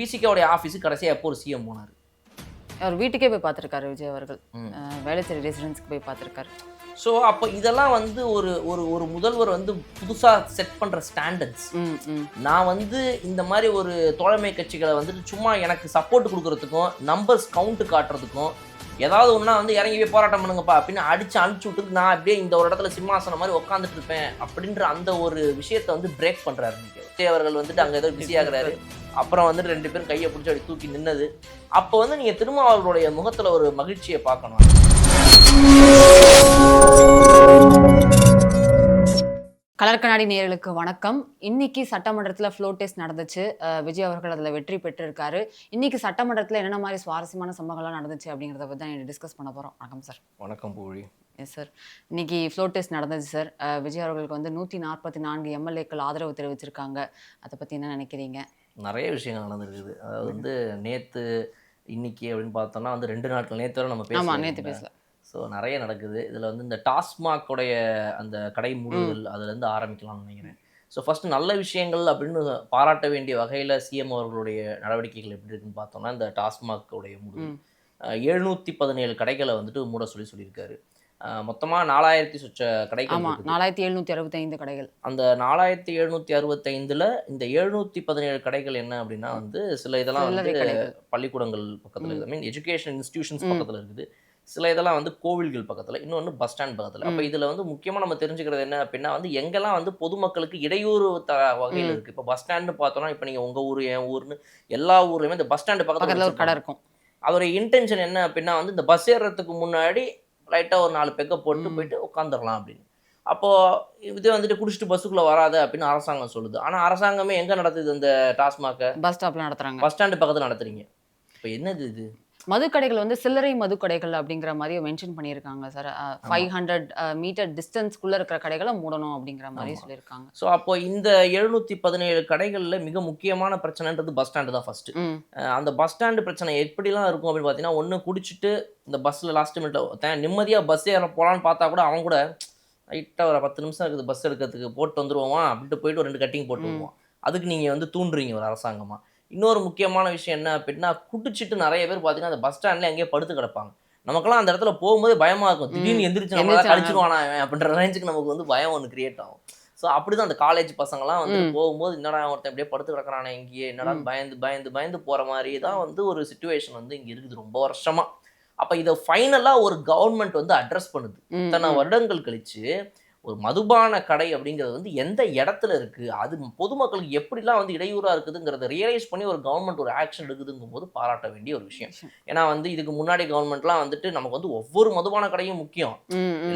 விசிகாவுடைய ஆஃபீஸுக்கு கடைசியாக எப்போ ஒரு சிஎம் போனார்? அவர் வீட்டுக்கே போய் பார்த்துருக்காரு விஜய் அவர்கள். வேளச்சேரி ரெசிடென்ஸ்க்கு போய் பார்த்துருக்காரு. ஸோ அப்போ இதெல்லாம் வந்து ஒரு ஒரு ஒரு முதல்வர் வந்து புதுசாக செட் பண்ணுற ஸ்டாண்டர்ட்ஸ். நான் வந்து இந்த மாதிரி ஒரு தோழமை கட்சிகளை வந்துட்டு சும்மா எனக்கு சப்போர்ட் கொடுக்கறதுக்கும் நம்பர்ஸ் கவுண்ட் காட்டுறதுக்கும் ஏதாவது ஒன்றா வந்து இறங்கி போய் போராட்டம் பண்ணுங்கப்பா அப்படின்னு அனுப்பிச்சு விட்டுட்டு நான் அப்படியே இந்த ஒரு இடத்துல சிம்மாசனம் மாதிரி உட்காந்துட்டு இருப்பேன் அப்படின்ற அந்த ஒரு விஷயத்தை வந்து பிரேக் பண்ணுறாரு. விஜய் அவர்கள் வந்துட்டு அங்கே ஏதோ பிஸி ஆகுறாரு. அப்புறம் வந்துட்டு 2 பேரும் கையை பிடிச்சி அப்படி தூக்கி நின்னது. அப்போ வந்து நீங்கள் திருமாவளவருடைய முகத்தில் ஒரு மகிழ்ச்சியை பார்க்கணும். கலர் கண்ணாடி நேயர்களுக்கு வணக்கம். இன்னைக்கு சட்டமன்றத்தில் ஃப்ளோ டெஸ்ட் நடந்துச்சு. விஜய் அவர்கள் அதில் வெற்றி பெற்றிருக்காரு. இன்னைக்கு சட்டமன்றத்தில் என்னென்ன மாதிரி சுவாரஸ்யமான சம்பவங்கள்லாம் நடந்துச்சு அப்படிங்கிறத பற்றி தான் டிஸ்கஸ் பண்ண போகிறோம். வணக்கம் சார். வணக்கம் பூழி. எஸ் சார், இன்னைக்கு ஃப்ளோ டெஸ்ட் நடந்துச்சு சார். விஜய் அவர்களுக்கு வந்து 144 எம்எல்ஏக்கள் ஆதரவு தெரிவிச்சிருக்காங்க. அதை பற்றி என்ன நினைக்கிறீங்க? நிறைய விஷயங்கள் நடந்துருக்குது. அதாவது வந்து நேற்று இன்னைக்கு அப்படின்னு பார்த்தோம்னா வந்து 2 நாட்கள் நேற்று வரை நம்ம பேசலாம். நேற்று பேசலாம். ஸோ நிறைய நடக்குது. இதில் வந்து இந்த டாஸ்மாகோடைய அந்த கடை மூடுதல் அதுலேருந்து ஆரம்பிக்கலாம்னு நினைக்கிறேன். ஸோ ஃபஸ்ட்டு நல்ல விஷயங்கள் அப்படின்னு பாராட்ட வேண்டிய வகையில் சிஎம் அவர்களுடைய நடவடிக்கைகள் எப்படி இருக்குன்னு பார்த்தோம்னா, இந்த டாஸ்மாகோடைய மூடுதல் 717 கடைகளை வந்துட்டு மூட சொல்லியிருக்காரு. மொத்தமாக 4000 சொச்ச கடைகள். 4765 கடைகள். அந்த 4765ல் இந்த 717 கடைகள் என்ன அப்படின்னா வந்து சில இதெல்லாம் வந்து பள்ளிக்கூடங்கள் பக்கத்தில் இருக்குது. ஐ மீன் எஜுகேஷன் இன்ஸ்டிடியூஷன்ஸ் பக்கத்தில் இருக்குது. சில இதெல்லாம் வந்து கோவில்கள் பக்கத்தில், இன்னொன்று பஸ் ஸ்டாண்ட் பக்கத்தில். அப்போ இதில் வந்து முக்கியமாக நம்ம தெரிஞ்சுக்கிறது என்ன அப்படின்னா வந்து எங்கெல்லாம் வந்து பொதுமக்களுக்கு இடையூறு வகையில் இருக்குது. இப்போ பஸ் ஸ்டாண்டு பார்த்தோன்னா, இப்போ நீங்கள் உங்கள் ஊர் என் ஊர்னு எல்லா ஊர்லேயுமே இந்த பஸ் ஸ்டாண்டு பக்கத்தில் ஒரு கடை இருக்கும். அதோடைய இன்டென்ஷன் என்ன அப்படின்னா வந்து இந்த பஸ் ஏறுறதுக்கு முன்னாடி லைட்டாக ஒரு 4 பெக்கை போட்டு போயிட்டு உட்காந்துடலாம் அப்படின்னு. அப்போது இது வந்துட்டு குடிச்சிட்டு பஸ்ஸுக்குள்ளே வராது அப்படின்னு அரசாங்கம் சொல்லுது. ஆனால் அரசாங்கமே எங்கே நடத்துது? இந்த டாஸ்மாக பஸ் ஸ்டாப்பில் நடத்துகிறாங்க, பஸ் ஸ்டாண்டு பக்கத்தில் நடத்துறீங்க. இப்போ என்னது இது? மதுக்கடைகள் வந்து சில்லறை மதுக்கடைகள் அப்படிங்கிற மாதிரி மென்ஷன் பண்ணியிருக்காங்க சார். 500 மீட்டர் டிஸ்டன்ஸ்குள்ளே இருக்கிற கடைகளை மூடணும் அப்படிங்கிற மாதிரி சொல்லியிருக்காங்க. ஸோ அப்போ இந்த 717 கடைகளில் மிக முக்கியமான பிரச்சனைன்றது பஸ் ஸ்டாண்டு தான் ஃபஸ்ட்டு. அந்த பஸ் ஸ்டாண்டு பிரச்சனை எப்படிலாம் இருக்கும் அப்படின்னு பார்த்தீங்கன்னா, ஒன்று குடிச்சிட்டு இந்த பஸ்ஸில் லாஸ்ட் மினிட்ல நிம்மதியாக பஸ் ஏற போகலான்னு பார்த்தா கூட அவன் கூட லைட்டாக ஒரு 10 நிமிஷம் இருக்குது பஸ் எடுக்கிறதுக்கு, போட்டு வந்துடுவோமா அப்படின்ட்டு போயிட்டு ஒரு 2 கட்டிங் போட்டு வருவோம். அதுக்கு நீங்கள் வந்து தூண்டுறீங்க ஒரு அரசாங்கமாக. இன்னொரு முக்கியமான விஷயம் என்ன அப்படின்னா, குடிச்சிட்டு நிறைய பேர் பார்த்தீங்கன்னா அந்த பஸ் ஸ்டாண்டில் எங்கேயே படுத்து கிடப்பாங்க. நமக்கெல்லாம் அந்த இடத்துல போகும்போது பயமாக இருக்கும். திடீர்னு எந்திரிச்சு நம்மளால கழிச்சிருவானா அப்படின்ற ரேஞ்சுக்கு நமக்கு வந்து பயம் ஒன்று கிரியேட் ஆகும். ஸோ அப்படி தான் அந்த காலேஜ் பசங்கள்லாம் வந்து போகும்போது என்னடா ஒருத்தன் இப்படியே படுத்து கிடக்கிறானே இங்கேயே, என்னடா பயந்து போகிற மாதிரி தான் வந்து ஒரு சிச்சுவேஷன் வந்து இங்கே இருக்குது ரொம்ப வருஷமாக. அப்போ இதை ஃபைனலாக ஒரு கவர்மெண்ட் வந்து அட்ரஸ் பண்ணுது. இத்தனை வருடங்கள் கழிச்சு ஒரு மதுபான கடை அப்படிங்கிறது வந்து எந்த இடத்துல இருக்குது, அது பொதுமக்களுக்கு எப்படிலாம் வந்து இடையூறாக இருக்குதுங்கிறத ரியலைஸ் பண்ணி ஒரு கவர்மெண்ட் ஒரு ஆக்ஷன் எடுக்குதுங்கும் போது பாராட்ட வேண்டிய ஒரு விஷயம். ஏன்னா வந்து இதுக்கு முன்னாடி கவர்மெண்ட்லாம் வந்துட்டு நமக்கு வந்து ஒவ்வொரு மதுபான கடையும் முக்கியம்,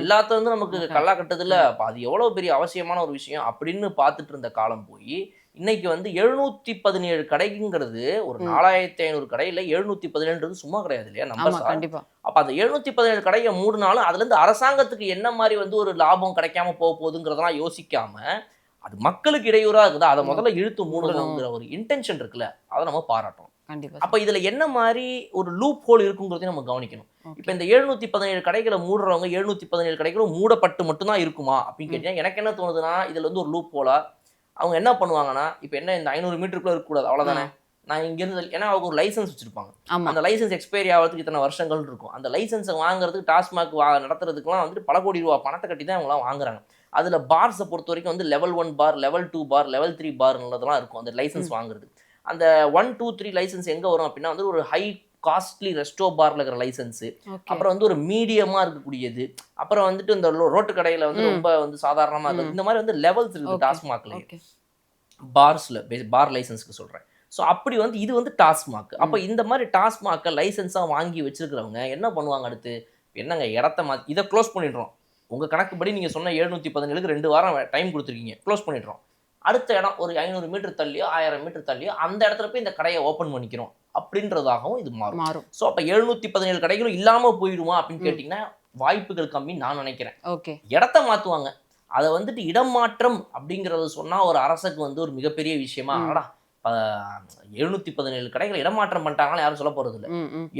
எல்லாத்த வந்து நமக்கு கல்லா கட்டுறதுல அது எவ்வளோ பெரிய அவசியமான ஒரு விஷயம் அப்படின்னு பார்த்துட்டு இருந்த காலம் போய் இன்னைக்கு வந்து 717 கடைங்கிறது ஒரு 4500 கடையில் 717 சும்மா கிடையாது இல்லையா நம்பர். கண்டிப்பா. அப்போ அந்த 717 கடையை மூடினாலும் அதுலேருந்து அரசாங்கத்துக்கு என்ன மாதிரி வந்து ஒரு லாபம் கிடைக்காம போகுதுங்கிறதெல்லாம் யோசிக்காம அது மக்களுக்கு இடையூறாக இருக்குதா அதை முதல்ல இழுத்து மூடணுங்கிற ஒரு இன்டென்ஷன் இருக்குல்ல, அதை நம்ம பாராட்டணும். அப்போ இதில் என்ன மாதிரி ஒரு லூப் ஹோல் இருக்குங்கிறதையும் நம்ம கவனிக்கணும். இப்போ இந்த 717 கடைகளை மூடுறவங்க 717 கடைகளும் மூடப்பட்டு மட்டும்தான் இருக்குமா அப்படின்னு கேட்டீங்கன்னா எனக்கு என்ன தோணுதுன்னா, இதில் வந்து ஒரு லூப் ஹோலா அவங்க என்ன பண்ணுவாங்கன்னா, இப்போ என்ன இந்த 500 மீட்டருக்குள்ளே இருக்கக்கூடாது அவ்வளோதானே, நான் இங்கேருந்து ஏன்னா அவங்க ஒரு லைசன்ஸ் வச்சுருப்பாங்க. அந்த லைசன்ஸ் எக்ஸ்பைரி ஆகிறதுக்கு இத்தனை வருஷங்கள் இருக்கும். அந்த லைசன்ஸை வாங்குறதுக்கு டாஸ்மாக் நடத்துறதுக்குலாம் வந்துட்டு பல கோடி ரூபா பணத்தை கட்டி தான் அவங்களாம் வாங்குறாங்க. அதில் பார்ஸை பொறுத்த வரைக்கும் வந்து லெவல் 1 பார், லெவல் 2 பார், லெவல் 3 பார்ன்றதெல்லாம் இருக்கும் அந்த லைசன்ஸ் வாங்குறது. அந்த 1, 2, 3 லைசன்ஸ் எங்கே வரும் அப்படின்னா வந்து ஒரு ஹை காஸ்ட்லி ரெஸ்டோ பார்ல இருக்கிற லைசன்ஸு, அப்புறம் வந்து ஒரு மீடியமாக இருக்கக்கூடியது, அப்புறம் வந்துட்டு இந்த ரோட்டு கடையில் வந்து ரொம்ப வந்து சாதாரணமாக இருக்குது. இந்த மாதிரி வந்து லெவல்ஸ் இருக்குது டாஸ்மாக்லேயே பார்ஸில் பார் லைசன்ஸுக்கு சொல்கிறேன். ஸோ அப்படி வந்து இது வந்து டாஸ்மாக். அப்போ இந்த மாதிரி டாஸ்மாக்கை லைசன்ஸாக வாங்கி வச்சுருக்கிறவங்க என்ன பண்ணுவாங்க அடுத்து? என்னங்க இடத்த இதை க்ளோஸ் பண்ணிடுறோம், உங்கள் கணக்குப்படி நீங்கள் சொன்ன 717க்கு 2 வாரம் டைம் கொடுத்துருக்கீங்க, க்ளோஸ் பண்ணிடுறோம். அடுத்த இடம் ஒரு 500 மீட்டர் தள்ளியோ 1000 மீட்டர் தள்ளியோ அந்த இடத்துல போய் இந்த கடையை ஓப்பன் பண்ணிக்கிறோம் அப்படின்றதாகவும் இது மாறும். ஸோ அப்போ 717 கடைகளும் இல்லாமல் போயிடுமா அப்படின்னு கேட்டிங்கன்னா வாய்ப்புகள் கம்மின்னு நான் நினைக்கிறேன். இடத்த மாற்றுவாங்க. அதை வந்துட்டு இடம் மாற்றம் அப்படிங்கிறத சொன்னால் ஒரு அரசுக்கு வந்து ஒரு மிகப்பெரிய விஷயமா, ஆடா 717 கடைகளை இடமாற்றம் பண்ணிட்டாங்கன்னு யாரும் சொல்ல போகிறது இல்லை.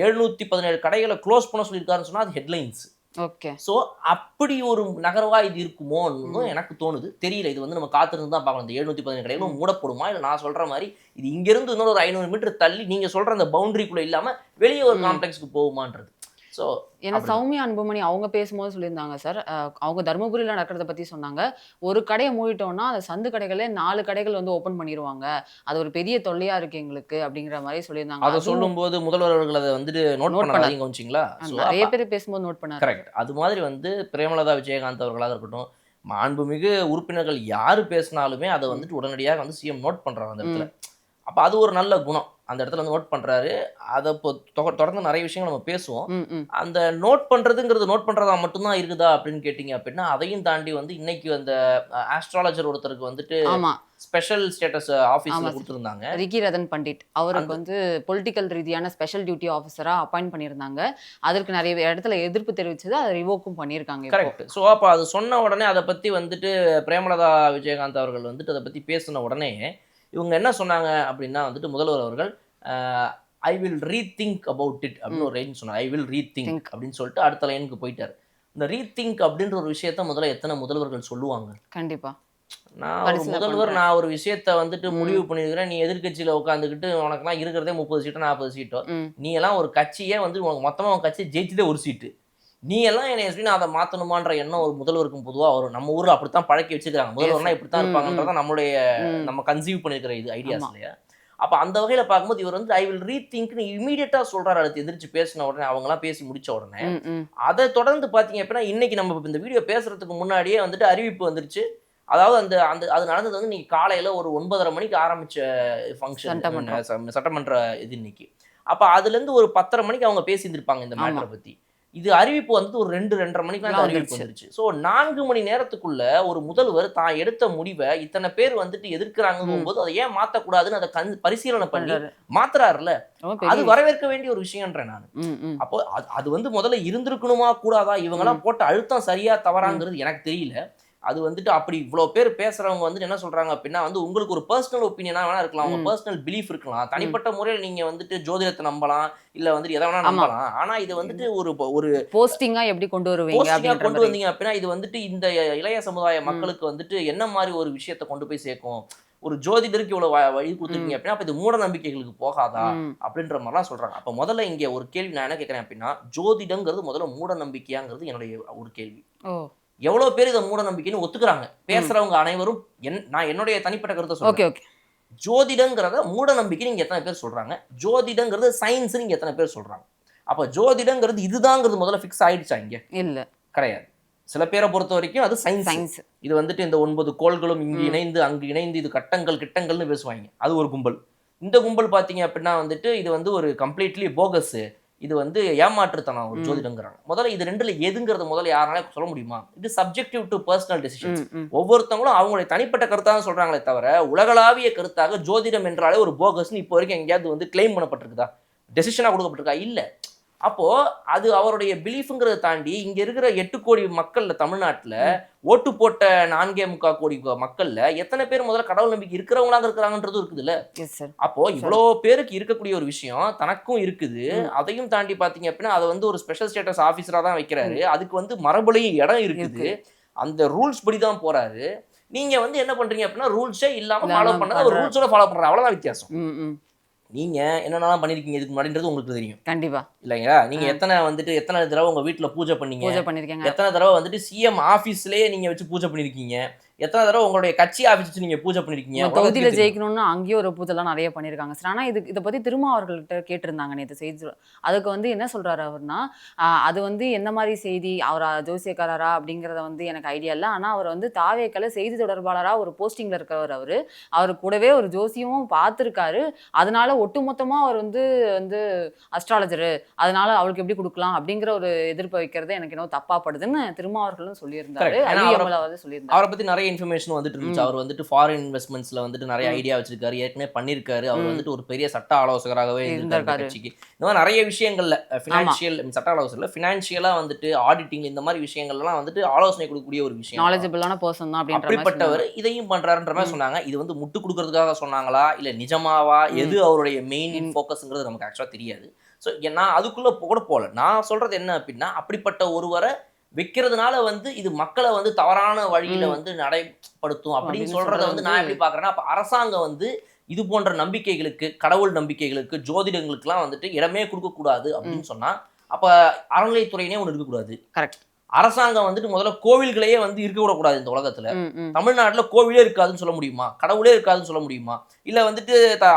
717 கடைகளை க்ளோஸ் பண்ண சொல்லியிருக்காருன்னு சொன்னால் அது ஹெட்லைன்ஸ். ஓகே. ஸோ அப்படி ஒரு நகர்வா இது இருக்குமோன்னு எனக்கு தோணுது. தெரியல. இது வந்து நம்ம காத்திருந்து தான் பார்க்கணும். இந்த 717 கடைகளும் மூடப்படுமா? இல்ல நான் சொல்ற மாரி இது இங்கிருந்து இன்னொரு 500 மீட்டர் தள்ளி நீங்க சொல்ற அந்த பவுண்டரிக்குள்ள இல்லாம வெளிய ஒரு காம்ப்ளெக்ஸ்க்கு போகுமான்றது. ஸோ ஏன்னா சௌமியா அன்புமணி அவங்க பேசும்போது சொல்லியிருந்தாங்க சார். அவங்க தர்மபுரியில நடக்கிறத பத்தி சொன்னாங்க. ஒரு கடைய மூடிட்டோம்னா, அந்த சந்து கடைகளே 4 கடைகள் வந்து ஓப்பன் பண்ணிருவாங்க. அது ஒரு பெரிய தொல்லையா இருக்கு எங்களுக்கு அப்படிங்கிற மாரி சொல்லியிருந்தாங்க. அத அதுவும் சொல்லும்போது முதல்வர் அவர்கள் அத வந்துட்டு நோட் நோட் பண்ணாரு. பண்ணாரு. நீங்க கவனிச்சீங்களா? ஸோ நெறைய பேர் பேசும்போது நோட் பண்ணாரு. கரெக்ட். அது மாதிரி வந்து பிரேமலதா விஜயகாந்த் அவர்களாக இருக்கட்டும், மாண்புமிகு உறுப்பினர்கள் யாரு பேசினாலுமே அத ம். வந்துட்டு உடனடியாக வந்து சிஎம் நோட் பண்றாங்க அந்த இடத்துல. ம். அப்ப அது ஒரு நல்ல குணம். அந்த இடத்துல வந்து நோட் பண்றாரு. அத இப்போ தொடர்ந்து நெறைய விஷயங்கள் நம்ம பேசுவோம். ம். ம். அந்த நோட் பண்றதுங்கிறது நோட் பண்றதா மட்டும் தான் இருக்குதா அப்படின்னு கேட்டீங்க அப்படின்னா, அதையும் தாண்டி வந்து இன்னைக்கு அந்த ஆஸ்ட்ராலஜர் ஒருத்தருக்கு வந்துட்டு ஆமா. ஸ்பெஷல் ஸ்டேட்டஸ் ஆமா ஆஃபீஸ்ல சார். குடுத்திருந்தாங்க. ரிக்கி ரதன் பண்டிட். அவருக்கு அந்த வந்து பொலிட்டிக்கல் ரீதியான ஸ்பெஷல் டியூட்டி ஆஃபீசரா அப்பாயிண்ட் பண்ணியிருந்தாங்க. அதற்கு நெறைய இடத்துல எதிர்ப்பு தெரிவிச்சது. அத ரிவோக்கும் பண்ணியிருக்காங்க இப்போ. கரெக்ட். ஸோ அப்ப அது சொன்ன உடனே அத பத்தி வந்துட்டு பிரேமலதா விஜயகாந்த் அவர்கள் வந்துட்டு அத பத்தி பேசின உடனே, இவங்க என்ன சொன்னாங்க அப்படின்னா வந்துட்டு முதல்வர் அவர்கள், அ "I will rethink about it" அப்படின்னு ம். ஒரு லைன் சொன்னார். "I will rethink" think. அப்படின்னு சொல்லிட்டு அடுத்த லைனுக்கு போயிட்டாரு. இந்த ரீதிங்க் அப்படின்ற ஒரு விஷயத்த முதல்ல எத்தன முதல்வர்கள் சொல்லுவாங்க? கண்டிப்பா. நான் ஒரு பரிசீலனை முதல்வர், பண்றேன். நான் ஒரு விஷயத்த வந்துட்டு முடிவு ம். பண்ணியிருக்கிறேன். நீ எதிர்க்கட்சியில உட்காந்துக்கிட்டு உனக்கெல்லாம் இருக்கிறதே 30 சீட்டோ, 40 சீட்டோ. ம். நீ எல்லாம் ஒரு கட்சியே வந்து உனக்கு மொத்தமா உன் கட்சி ஜெயிச்சதே 1 சீட்டு. நீ எல்லாம் என்னைய சொல்லி நான் அத மாத்தணுமான்ற எண்ணம் ஒரு முதல்வருக்கும் பொதுவா வரும். நம்ம ஊர்ல அப்படித்தான் பழக்கி வச்சுருக்காங்க. எஸ் முதல்வர்னா சார். இப்படித்தான் ம். ம். இருப்பாங்கன்றத நம்மளுடைய ம். நம்ம கன்சீவ் பண்ணியிருக்கிற இது ஐடியாஸ் ஆமா. இல்லையா? அப்ப அந்த வகையில பார்க்கும்போது இவர் வந்து ஐ வில் ரீதிங்க்ன்னு இம்மீடியட்டா சொல்றாரு. அடுத்து எந்திரிச்சு பேசின உடனே அவங்கலாம் பேசி முடிச்ச உடனே. ம். ம். அத தொடர்ந்து பார்த்தீங்க அப்படின்னா, இன்னைக்கு நம்ம இந்த வீடியோ பேசுறதுக்கு முன்னாடியே வந்துட்டு அறிவிப்பு வந்துருச்சு. அதாவது அந்த அந்த அது நடந்தது வந்து இன்னைக்கு காலையில ஒரு 9:30 மணிக்கு ஆரம்பிச்ச ஃபங்ஷன் சட்டமன்றம். சட்டமன்ற இது இன்னைக்கு. அப்ப அதுலேருந்து ஒரு 10:30 மணிக்கு அவங்க பேசியிருந்திருப்பாங்க இந்த ஆமா. மேட்டர பத்தி. இது அறிவிப்பு வந்து ஒரு 2, 2:30 மணிக்குலாம் இந்த எல்லாம் அறிவிப்பு வந்துருச்சு. வந்துருச்சு. ஸோ 4 மணி நேரத்துக்குள்ள ஒரு முதல்வர் தான் எடுத்த முடிவ இத்தன பேர் வந்துட்டு ம். எதிர்க்கிறாங்கங்கும்போது, அத ஏன் மாத்தக்கூடாதுன்னு அத பரிசீலனை பண்ணி பண்றாரு. மாத்துறாருல்ல. ரொம்ப அது பெரிய விஷயம். வரவேற்க வேண்டிய ஒரு விஷயம்ன்றேன் நானு. ம். ம். அப்போ அது அது வந்து முதல்ல இருந்திருக்கணுமா? கூடாதா? ம். இவங்கலாம் போட்ட அழுத்தம் சரியா? ம். தவறாங்கிறது எனக்கு தெரியல. அது வந்துட்டு அப்படி இவ்ளோ பேர் பேசுறவங்க வந்துட்டு என்ன சொல்றாங்க அப்படின்னா வந்து, உங்களுக்கு ஒரு பெர்சனல் ஒப்பீனியனா வேணா இருக்கலாம். உங்க ம். பெர்சனல் பிலீஃப் இருக்கலாம். ம். தனிப்பட்ட முறையில நீங்க வந்துட்டு ஜோதிடத்த நம்பலாம். இல்ல வந்துட்டு எத வேணா ஆமா. நம்பலாம். ஆனா இது வந்துட்டு ஒரு போஸ்டிங்கா எப்படி கொண்டு வருவீங்க போஸ்டிங்கா அப்படின்ற கொண்டு மாரி. வந்தீங்க அப்படின்னா, இது வந்துட்டு இந்த இளைய சமுதாய ம். மக்களுக்கு வந்துட்டு என்ன மாரி ஒரு விஷயத்த கொண்டு போய் சேர்க்கும்? ஒரு ஜோதிடருக்கு இவ்வளோ வழி குடுத்துருக்கீங்க ம். அப்படின்னா, அப்ப இது மூட நம்பிக்கைகளுக்கு போகாதா? ம். அப்படின்ற மாரிலாம் சொல்றாங்க. அப்ப முதல்ல இங்க ஒரு கேள்வி நான் என்ன கேட்கிறேன் அப்படின்னா, ஜோதிடங்கிறது முதல்ல மூட நம்பிக்கையாங்கிறது என்னுடைய ஒரு கேள்வி. ஓ! எவ்வளோ பேர் இத மூட நம்பிக்கைன்னு ஒத்துக்கிறாங்க? ம். பேசுறவங்க அனைவரும் நான் என்னுடைய தனிப்பட்ட கருத்த ஓகே. சொல்றேன். ஓகே. ஜோதிடங்கிறத மூட நம்பிக்கைன்னு இங்க எத்தன பேர் சொல்றாங்க? ஜோதிடங்கிறது சயன்ஸ்ன்னு இங்க எத்தன பேர் சொல்றாங்க? அப்ப ஜோதிடங்கிறது இதுதாங்கிறது முதல்ல ஃபிக்ஸ் ஆயிடுச்சா இங்க? இல்ல. கிடையாது. சில பேர பொறுத்தவரைக்கும் அது சயன்ஸ். சயின்ஸ். இது வந்துட்டு இந்த 9 கோள்களும் இங்கு ம். இணைந்து, அங்கு இணைந்து இது கட்டங்கள், கிட்டங்கள்னு பேசுவாய்ங்க. அது ஒரு கும்பல். இந்த கும்பல் பார்த்தீங்க அப்படின்னா வந்துட்டு, இது வந்து ஒரு கம்ப்ளீட்லி போகஸ். இது வந்து ஏமாற்றுத்தனம் ஒரு ம். ஜோதிடங்கிறாங்க. முதல்ல இது 2ல எதுங்கிறத முதல்ல யாராலயும் சொல்ல முடியுமா? இது சப்ஜெக்டிவ் டூ பெர்சனல் டெசிஷன்ஸ். ம். ம். ஒவ்வொருத்தவங்களும் அவங்களுடைய தனிப்பட்ட கருத்தா தான் சொல்றாங்களே தவிர, உலகளாவிய கருத்தாக ஜோதிடம் என்றாலே ஒரு போகஸ்ன்னு இப்போ வரைக்கும் எங்கேயாவது வந்து கிளைம் பண்ணப்பட்டிருக்குதா? டெசிஷனா குடுக்கப்பட்டிருக்கா? இல்ல. அப்போ அது அவருடைய பிலீஃப்ங்கிறத தாண்டி இங்க இருக்கிற 8 கோடி மக்கள்ல தமிழ்நாட்டுல ம். ஓட்டு போட்ட 4.25 கோடி மக்கள்ல எத்தனை பேர் முதல்ல கடவுள் நம்பிக்கை இருக்கிறவங்களாக இருக்கிறாங்கன்றதும் இருக்குதுல்ல. Yes sir. அப்போ இவ்வளோ பேருக்கு இருக்கக்கூடிய ஒரு விஷயம் தனக்கும் இருக்குது. ம். அதையும் தாண்டி பார்த்தீங்க அப்படின்னா, அத வந்து ஒரு ஸ்பெஷல் ஸ்டேட்டஸ் ஆஃபீஸரா தான் வைக்கிறாரு. ம். அதுக்கு வந்து மரபுலயும் இடம் இருக்குது. இருக்கு. அந்த ரூல்ஸ் படி தான் போறாரு. நீங்க வந்து என்ன பண்றீங்க அப்படின்னா, ரூல்ஸே இல்லாம இல்லாம ஃபாலோ பண்ணத ஒரு பண்றாரு. ரூல்ஸோட ஃபாலோ பண்றாரு. அவ்வளவுதான் வித்தியாசம். ம். ம். நீங்க என்னென்னலாம் பண்ணியிருக்கீங்க இதுக்கு முன்னாடின்றது உங்களுக்கு தெரியும். கண்டிப்பா. இல்லைங்களா? நீங்க ஆ. எத்தன தடவ உங்க வீட்ல பூஜை பண்ணீங்க? பூஜை பண்ணியிருக்கேங்க. எத்தன தடவ வந்துட்டு சிஎம் ஆஃபீஸ்லயே நீங்க வச்சு பூஜை பண்ணியிருக்கீங்க? எத்தன தடவ உங்களுடைய கட்சி ஆஃபீஸ் வச்சு நீங்க பூஜை பண்ணியிருக்கீங்க? உங்க தொகுதியில உலகத்துக்கே தெரியும். ஜெயிக்கணும்னு அங்கேயும் ஒரு பூஜைலாம் நெறைய பண்ணியிருக்காங்க சார். ஆனா இத பத்தி திருமாவர்கள்ட்ட கேட்டிருந்தாங்க நேத்து செய்தி. அதுக்கு வந்து என்ன சொல்றாரு அவர்னா, அது வந்து எந்த மாரி செய்தி, அவரா ஜோசியக்காரரா அப்படிங்கிறத வந்து எனக்கு ஐடியா இல்ல. ஆனா அவர் வந்து தாவேக்கால செய்தி தொடர்பாளரா ஒரு போஸ்டிங்ல இருக்கிறவர் அவரு. அவரு கூடவே ஒரு ஜோசியமும் பார்த்துருக்காரு. அதனால ஒட்டுமொத்தமா அவர் வந்து வந்து அஸ்ட்ராலஜரு. அதனால அவளுக்கு எப்படி குடுக்கலாம் அப்படிங்கிற ஒரு எதிர்ப்ப வைக்கிறது எனக்கு என்னவோ தப்பா படுதுன்னு திருமாவர்களும் சொல்லியிருந்தாரு. கரெக்ட். ஏன்னா ஐயமலாவது சொல்லியிருந்தாரு. அவர பத்தி நெறைய நிறைய இன்ஃபர்மேஷன் வந்துட்டு இருந்துச்சு. அவர் வந்துட்டு ஃபாரின் இன்வெஸ்ட்மெண்ட்ஸ்ல வந்துட்டு நிறைய ஐடியா வச்சிருக்காரு, ஏற்கனவே பண்ணியிருக்காரு. அவர் வந்துட்டு ஒரு பெரிய சட்ட ஆலோசகராகவே இருந்திருக்காரு கட்சிக்கு. இந்த மாதிரி நிறைய விஷயங்கள்ல ஃபினான்ஷியல் சட்ட ஆலோசகர்ல ஃபினான்ஷியலா வந்துட்டு ஆடிட்டிங் இந்த மாதிரி விஷயங்கள்லாம் வந்துட்டு ஆலோசனை கொடுக்கக்கூடிய ஒரு விஷயம். நாலேஜபிளான பர்சன் தான் அப்படின்ற மாதிரி அப்படிப்பட்டவர் இதையும் பண்றாருன்ற மாதிரி சொன்னாங்க. இது வந்து முட்டு கொடுக்கறதுக்காக சொன்னாங்களா இல்ல நிஜமாவா, எது அவருடைய மெயின் ஃபோக்கஸ்ங்கிறது நமக்கு ஆக்சுவலா தெரியாது. ஸோ நான் அதுக்குள்ள கூட போல. நான் சொல்றது என்ன அப்படின்னா, அப்படிப்பட்ட ஒருவரை வைக்கிறதுனால வந்து இது மக்களை வந்து தவறான வழியில வந்து நடைப்படுத்தும் அப்படின்னு சொல்றத வந்து நான் எப்படி பாக்குறேன்னா, அப்ப அரசாங்கம் வந்து இது போன்ற நம்பிக்கைகளுக்கு, கடவுள் நம்பிக்கைகளுக்கு, ஜோதிடங்களுக்குலாம் வந்துட்டு இடமே கொடுக்க கூடாது அப்படின்னு சொன்னா, அப்ப அறநிலையத்துறையினே ஒன்று இருக்கக்கூடாது. கரெக்ட். அரசாங்கம் வந்துட்டு முதல்ல கோவில்களையே வந்து இருக்க விடக்கூடாது இந்த உலகத்துல. தமிழ்நாட்டுல கோவிலே இருக்காதுன்னு சொல்ல முடியுமா? கடவுளே இருக்காதுன்னு சொல்ல முடியுமா? இல்ல வந்துட்டு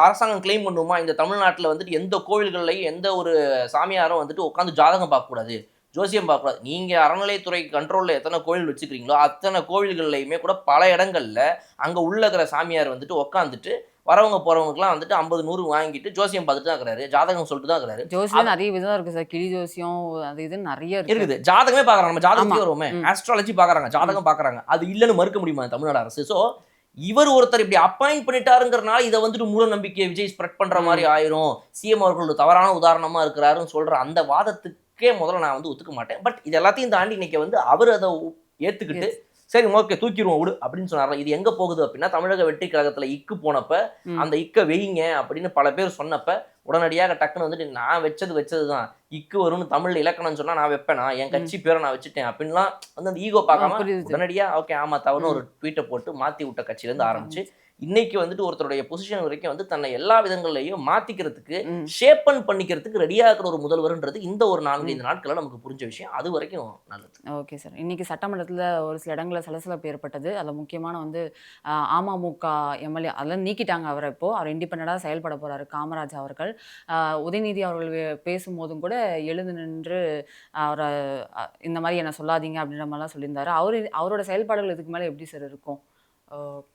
அரசாங்கம் கிளைம் பண்ணுமா இந்த தமிழ்நாட்டுல வந்துட்டு எந்த கோவில்கள்லையும் எந்த ஒரு சாமியாரும் வந்துட்டு உட்காந்து ஜாதகம் பார்க்க கூடாது, ஜோசியம் பார்க்கக்கூடாது. நீங்க அறநிலையத்துறை கண்ட்ரோல்ல எத்தனை கோவில் வச்சுக்கிறீங்களோ அத்தனை கோவில்கள்லையுமே கூட பல இடங்கள்ல அங்க உள்ள இருக்கிற சாமியார் வந்துட்டு உட்காந்துட்டு வரவங்க போறவங்களுக்குலாம் வந்துட்டு 50 100 வாங்கிட்டு ஜோசியம் பார்த்துட்டு தான் இருக்கிறாரு, ஜாதகம் சொல்லிட்டு தான் இருக்கிறாரு. ஜோசியம் நிறைய விதம் இருக்கு சார். கிளி ஜோசியம் அது இது நிறைய இருக்குது. ஜாதகமே பார்க்கறாங்க. நம்ம ஜாதகத்துக்கு வருவோமே, ஆஸ்ட்ராலஜி பார்க்கறாங்க, ஜாதகம் பார்க்கறாங்க. அது இல்லன்னு மறுக்க முடியுமா தமிழ்நாடு அரசு? சோ இவர் ஒருத்தர் இப்படி அப்பாயிண்ட் பண்ணிட்டாருங்கிறனால இதை வந்துட்டு மூட நம்பிக்கையை விஜய் ஸ்ப்ரெட் பண்ற மாதிரி ஆயிரும், சிஎம் அவர்கள் ஒரு தவறான உதாரணமா இருக்கிறாருன்னு சொல்ற அந்த வாதத்துக்கே முதல்ல நான் வந்து ஒத்துக்க மாட்டேன். பட் இது எல்லாத்தையும் தாண்டி இன்னைக்கு வந்து அவர் அதை ஏத்துக்கிட்டு சரி ஓகே தூக்கிடுவோம் விடு அப்படின்னு சொன்னார். இது எங்க போகுது அப்படின்னா, தமிழக வெற்றி கழகத்துல இக்கு போனப்ப அந்த இக்க வெயிங்க அப்படின்னு பல பேர் சொன்னப்ப உடனடியாக டக்குன்னு வந்துட்டு நான் வச்சதுதான் இக்கு வரும்னு தமிழ்ல இலக்கணம் சொன்னா நான் வைப்பேனா, என் கட்சி பேரை நான் வச்சுட்டேன் அப்படின்லாம் வந்து அந்த ஈகோ பார்க்காம உடனடியா ஓகே ஆமா தவறுன்னு ஒரு ட்வீட்டை போட்டு மாத்தி விட்ட கட்சியில இருந்து ஆரம்பிச்சு இன்னைக்கு வந்துட்டு ஒருத்தருடைய பொசிஷன் வரைக்கும் வந்து தன்னை எல்லா விதங்கள்லையும் மாத்திக்கிறதுக்கு ஷேப்பன் பண்ணிக்கிறதுக்கு ரெடியா இருக்கிற ஒரு முதல்வர்ன்றது இந்த ஒரு 4-5 நாட்கள நமக்கு புரிஞ்ச விஷயம். அது வரைக்கும் நல்லது. Okay sir. இன்னைக்கு சட்டமன்றத்தில் ஒரு சில இடங்களில் சலசலப்பு ஏற்பட்டது. அதில் முக்கியமான வந்து அமமுக எம்எல்ஏ அதெல்லாம் நீக்கிட்டாங்க அவரை. இப்போ அவர் இண்டிபெண்டண்டாக செயல்பட போறாரு காமராஜ் அவர்கள். உதயநிதி அவர்கள் பேசும்போதும் கூட எழுந்து நின்று அவரை இந்த மாதிரி என்ன சொல்லாதீங்க அப்படின்ற மாதிரிலாம் சொல்லியிருந்தாரு. அவரோட செயல்பாடுகள் இதுக்கு மேலே எப்படி சார் இருக்கும்?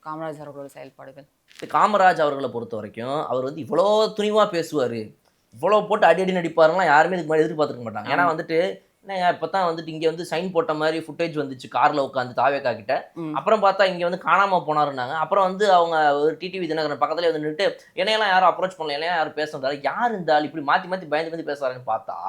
காமராஜ் அவர்களோட செயல்பாடுகள். காமராஜ் அவர்களை பொறுத்த வரைக்கும் அவர் வந்து இவ்வளோ துணிவா பேசுவாரு, இவ்வளோ போட்டு அடி நடிப்பாருலாம் யாருமே இதுக்கு மாதிரி எதிர்பார்த்துருக்க மாட்டாங்க. ஏன்னா வந்துட்டு இப்பதான் வந்துட்டு இங்க வந்து சைன் போட்ட மாதிரி ஃபுட்டேஜ் வந்துச்சு கார்ல உட்காந்து தாவேக்கா கிட்ட. அப்புறம் பார்த்தா இங்க வந்து காணாம போனாருன்னாங்க. அப்புறம் வந்து அவங்க ஒரு டிடிவி தினகரன் பக்கத்துல வந்து நின்றுட்டு என்னையெல்லாம் யாரும் அப்ரோச் பண்ணல, என்னையா யாரும் பேசுறாரு, யார் இருந்தாலும் இப்படி மாத்தி பயந்து பேசுறாருன்னு பார்த்தா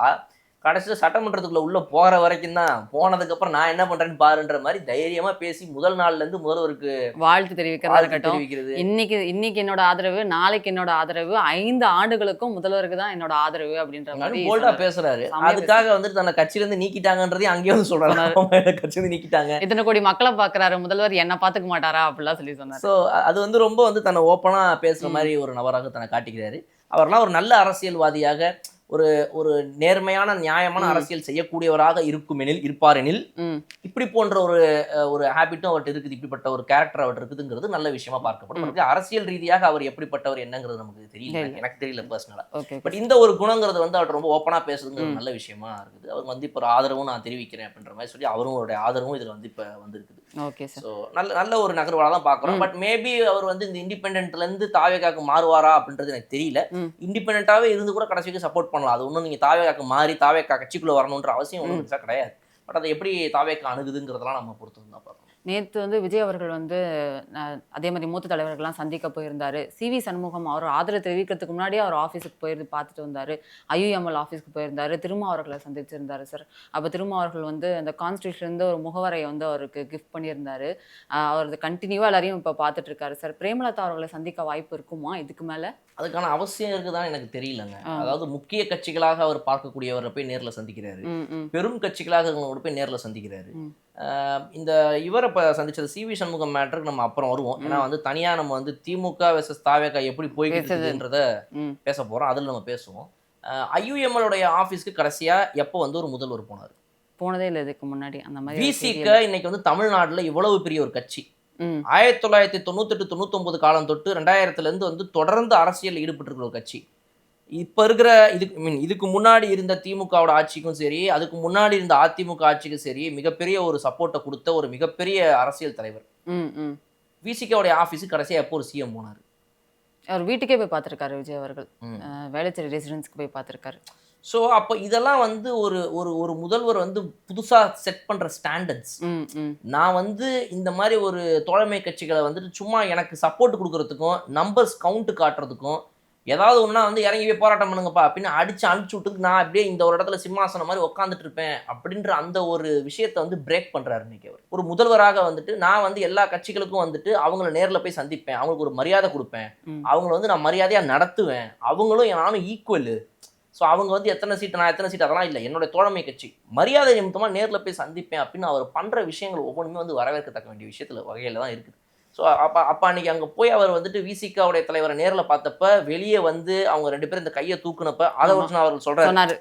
கடைசியில் சட்டமன்றத்துக்குள்ள உள்ள போற வரைக்கும் தான், போனதுக்கு அப்புறம் நான் என்ன பண்றேன்னு பாருன்ற மாதிரி தைரியமா பேசி முதல் நாள்ல இருந்து முதல்வருக்கு வாழ்த்து தெரிவிக்கிறது. இன்னைக்கு என்னோட ஆதரவு, நாளைக்கு என்னோட ஆதரவு, 5 ஆண்டுகளுக்கும் முதல்வருக்கு தான் என்னோட ஆதரவு அப்படின்ற மாதிரி போல்டா பேசுறாரு. அதுக்காக வந்துட்டு தன்னை கட்சியில இருந்து நீக்கிட்டாங்கன்றதையும் அங்கேயே வந்து சொல்றாரு, கட்சியில நீக்கிட்டாங்க. இத்தனை கோடி மக்களை பாக்குறாரு முதல்வர், என்ன பாத்துக்க மாட்டாரா அப்படிலாம் சொல்லி சொன்னார். ஸோ அது வந்து ரொம்ப வந்து தன்னை ஓப்பனா பேசுற மாதிரி ஒரு நபராக தன்னை காட்டிக்கிறாரு. அவர்லாம் ஒரு நல்ல அரசியல்வாதியாக ஒரு ஒரு நேர்மையான நியாயமான அரசியல் செய்யக்கூடியவராக இருப்பாரெனில் இப்படி போன்ற ஒரு ஹேபிட்டும் அவர்கிட்ட இருக்குது, இப்படிப்பட்ட ஒரு கேரக்டர் அவர்கிட்ட இருக்குதுங்கிறது நல்ல விஷயமா பார்க்கப்படும். அரசியல் ரீதியாக அவர் எப்படிப்பட்டவர் என்னங்கிறது நமக்கு தெரியல, எனக்கு தெரியல பர்சனலா. பட் இந்த ஒரு குணங்கிறது வந்து அவர் ரொம்ப ஓப்பனா பேசுறதுங்கிறது நல்ல விஷயமா இருக்குது. அவர் வந்து இப்போ ஒரு ஆதரவும் நான் தெரிவிக்கிறேன் அப்படின்ற மாதிரி சொல்லி அவரும் அவருடைய ஆதரவும் இதுல வந்து இப்ப வந்திருக்குது. ஸோ நல்ல ஒரு நகர்வாக தான் பார்க்குறோம். பட் மேபி அவர் வந்து இந்த இண்டிபெண்டன்ட்ல இருந்து தாவேகாக்கு மாறுவாரா அப்படின்றது எனக்கு தெரியல. இண்டிபெண்டன்ட்டாவே இருந்து கூட கடைசிக்கு சப்போர்ட் பண்ணலாம். அது ஒன்றும் நீங்கள் தாவேகாக்கு மாறி தாவேகா கட்சிக்குள்ள வரணுன்ற அவசியம் ஒன்றும் பெருசாக கிடையாது. பட் அதை எப்படி தாவேகா அணுகுதுங்கிறதெல்லாம் நம்ம பொறுத்து தான் பார்க்கணும். நேற்று வந்து விஜய் அவர்கள் வந்து அதே மாதிரி மூத்த தலைவர்கள்லாம் சந்திக்க போயிருந்தாரு. சிவி சண்முகம் அவர் ஆதரவு தெரிவிக்கிறதுக்கு முன்னாடியே அவர் ஆஃபீஸுக்கு போயிருந்து பார்த்துட்டு வந்தார். ஐயுஎம்எல் ஆஃபீஸ்க்கு போயிருந்தாரு. திரும்ப அவர்களை சந்திச்சிருந்தாரு சார். அப்போ திரும்ப அவர்கள் வந்து அந்த கான்ஸ்டியூஷன்லேருந்து ஒரு முகவரையை வந்து அவருக்கு கிஃப்ட் பண்ணியிருந்தாரு. அவர் கண்டினியூவாக எல்லாரையும் இப்போ பார்த்துட்டு இருக்காரு சார். பிரேமலதா அவர்களை சந்திக்க வாய்ப்பு இருக்குமா இதுக்கு மேலே? அதுக்கான அவசியம் இருக்குதான் எனக்கு தெரியலங்க. அதாவது முக்கிய கட்சிகளாக அவர் பார்க்கக்கூடியவரை போய் நேரில் சந்திக்கிறாரு, பெரும் கட்சிகளாக போய் நேரில் சந்திக்கிறாரு. இந்த இவரை இப்போ சந்திச்சது சிவி சண்முகம் மேட்டருக்கு நம்ம அப்புறம் வருவோம். ஏன்னா வந்து தனியா நம்ம வந்து திமுக வெர்சஸ் தாவேகா எப்படி போய்கிட்டுன்றத பேச போறோம், அதில் நம்ம பேசுவோம். ஐயுஎம்எல்லுடைய ஆஃபீஸ்க்கு கடைசியா எப்போ வந்து ஒரு முதல்வர் போனார்? போனதே இல்லை இதுக்கு முன்னாடி. அந்த மாதிரி விசிக இன்னைக்கு வந்து தமிழ்நாட்டில் இவ்வளவு பெரிய ஒரு கட்சி 1998-99 காலம் தொட்டு 2000 இருந்து வந்து தொடர்ந்து அரசியல் ஈடுபட்டு ஒரு கட்சி. இப்ப இருக்கிற இதுக்கு முன்னாடி இருந்த திமுகவோட ஆட்சிக்கும் சரி, அதுக்கு முன்னாடி இருந்த அதிமுக ஆட்சிக்கும் சரி, மிகப்பெரிய ஒரு சப்போர்ட்டை கொடுத்த ஒரு மிகப்பெரிய அரசியல் தலைவர். விசிகோடைய ஆஃபீஸுக்கு கடைசியா எப்போ ஒரு சிஎம் போனார்? அவர் வீட்டுக்கே போய் பார்த்துருக்காரு விஜய் அவர்கள். வேளச்சேரி ரெசிடென்ஸ்க்கு போய் பார்த்துருக்காரு. ஸோ அப்போ இதெல்லாம் வந்து ஒரு ஒரு ஒரு முதல்வர் வந்து புதுசாக செட் பண்ணுற ஸ்டாண்டர்ட்ஸ். நான் வந்து இந்த மாதிரி ஒரு தோழமை கட்சிகளை வந்துட்டு சும்மா எனக்கு சப்போர்ட் கொடுக்கறதுக்கும் நம்பர்ஸ் கவுண்ட் காட்டுறதுக்கும் ஏதாவது ஒன்றா வந்து இறங்கி போய் போராட்டம் பண்ணுங்கப்பா அப்படின்னு அடிச்சு அனுப்பிச்சு விட்டுக்கு நான் அப்படியே இந்த ஒரு இடத்துல சிம்மாசனம் மாதிரி உட்காந்துட்டு இருப்பேன் அப்படின்ற அந்த ஒரு விஷயத்தை வந்து பிரேக் பண்ணுறாரு இன்னைக்கு அவர். ஒரு முதல்வராக வந்துட்டு நான் வந்து எல்லா கட்சிகளுக்கும் வந்துட்டு அவங்கள நேரில் போய் சந்திப்பேன், அவங்களுக்கு ஒரு மரியாதை கொடுப்பேன், அவங்கள வந்து நான் மரியாதையாக நடத்துவேன், அவங்களும் நானும் ஈக்குவலு. ஸோ அவங்க வந்து எத்தனை சீட்டு நான் எத்தனை சீட்டு அதெல்லாம் இல்லை, என்னோட தோழமை கட்சி மரியாதை நிமித்தமாக நேரில் போய் சந்திப்பேன் அப்படின்னு அவர் பண்ணுற விஷயங்கள் ஒவ்வொன்றுமே வந்து வரவேற்கத்தக்க வேண்டிய விஷயத்தில் வகையில் தான் இருக்குது. ஸோ அப்போ அன்றைக்கி அங்கே போய் அவர் வந்துட்டு விசிகாவுடைய தலைவரை நேரில் பார்த்தப்ப வெளியே வந்து அவங்க 2 பேரும் இந்த கையை தூக்குனப்ப அதை வச்சு அவர்கள் சொல்கிறாரு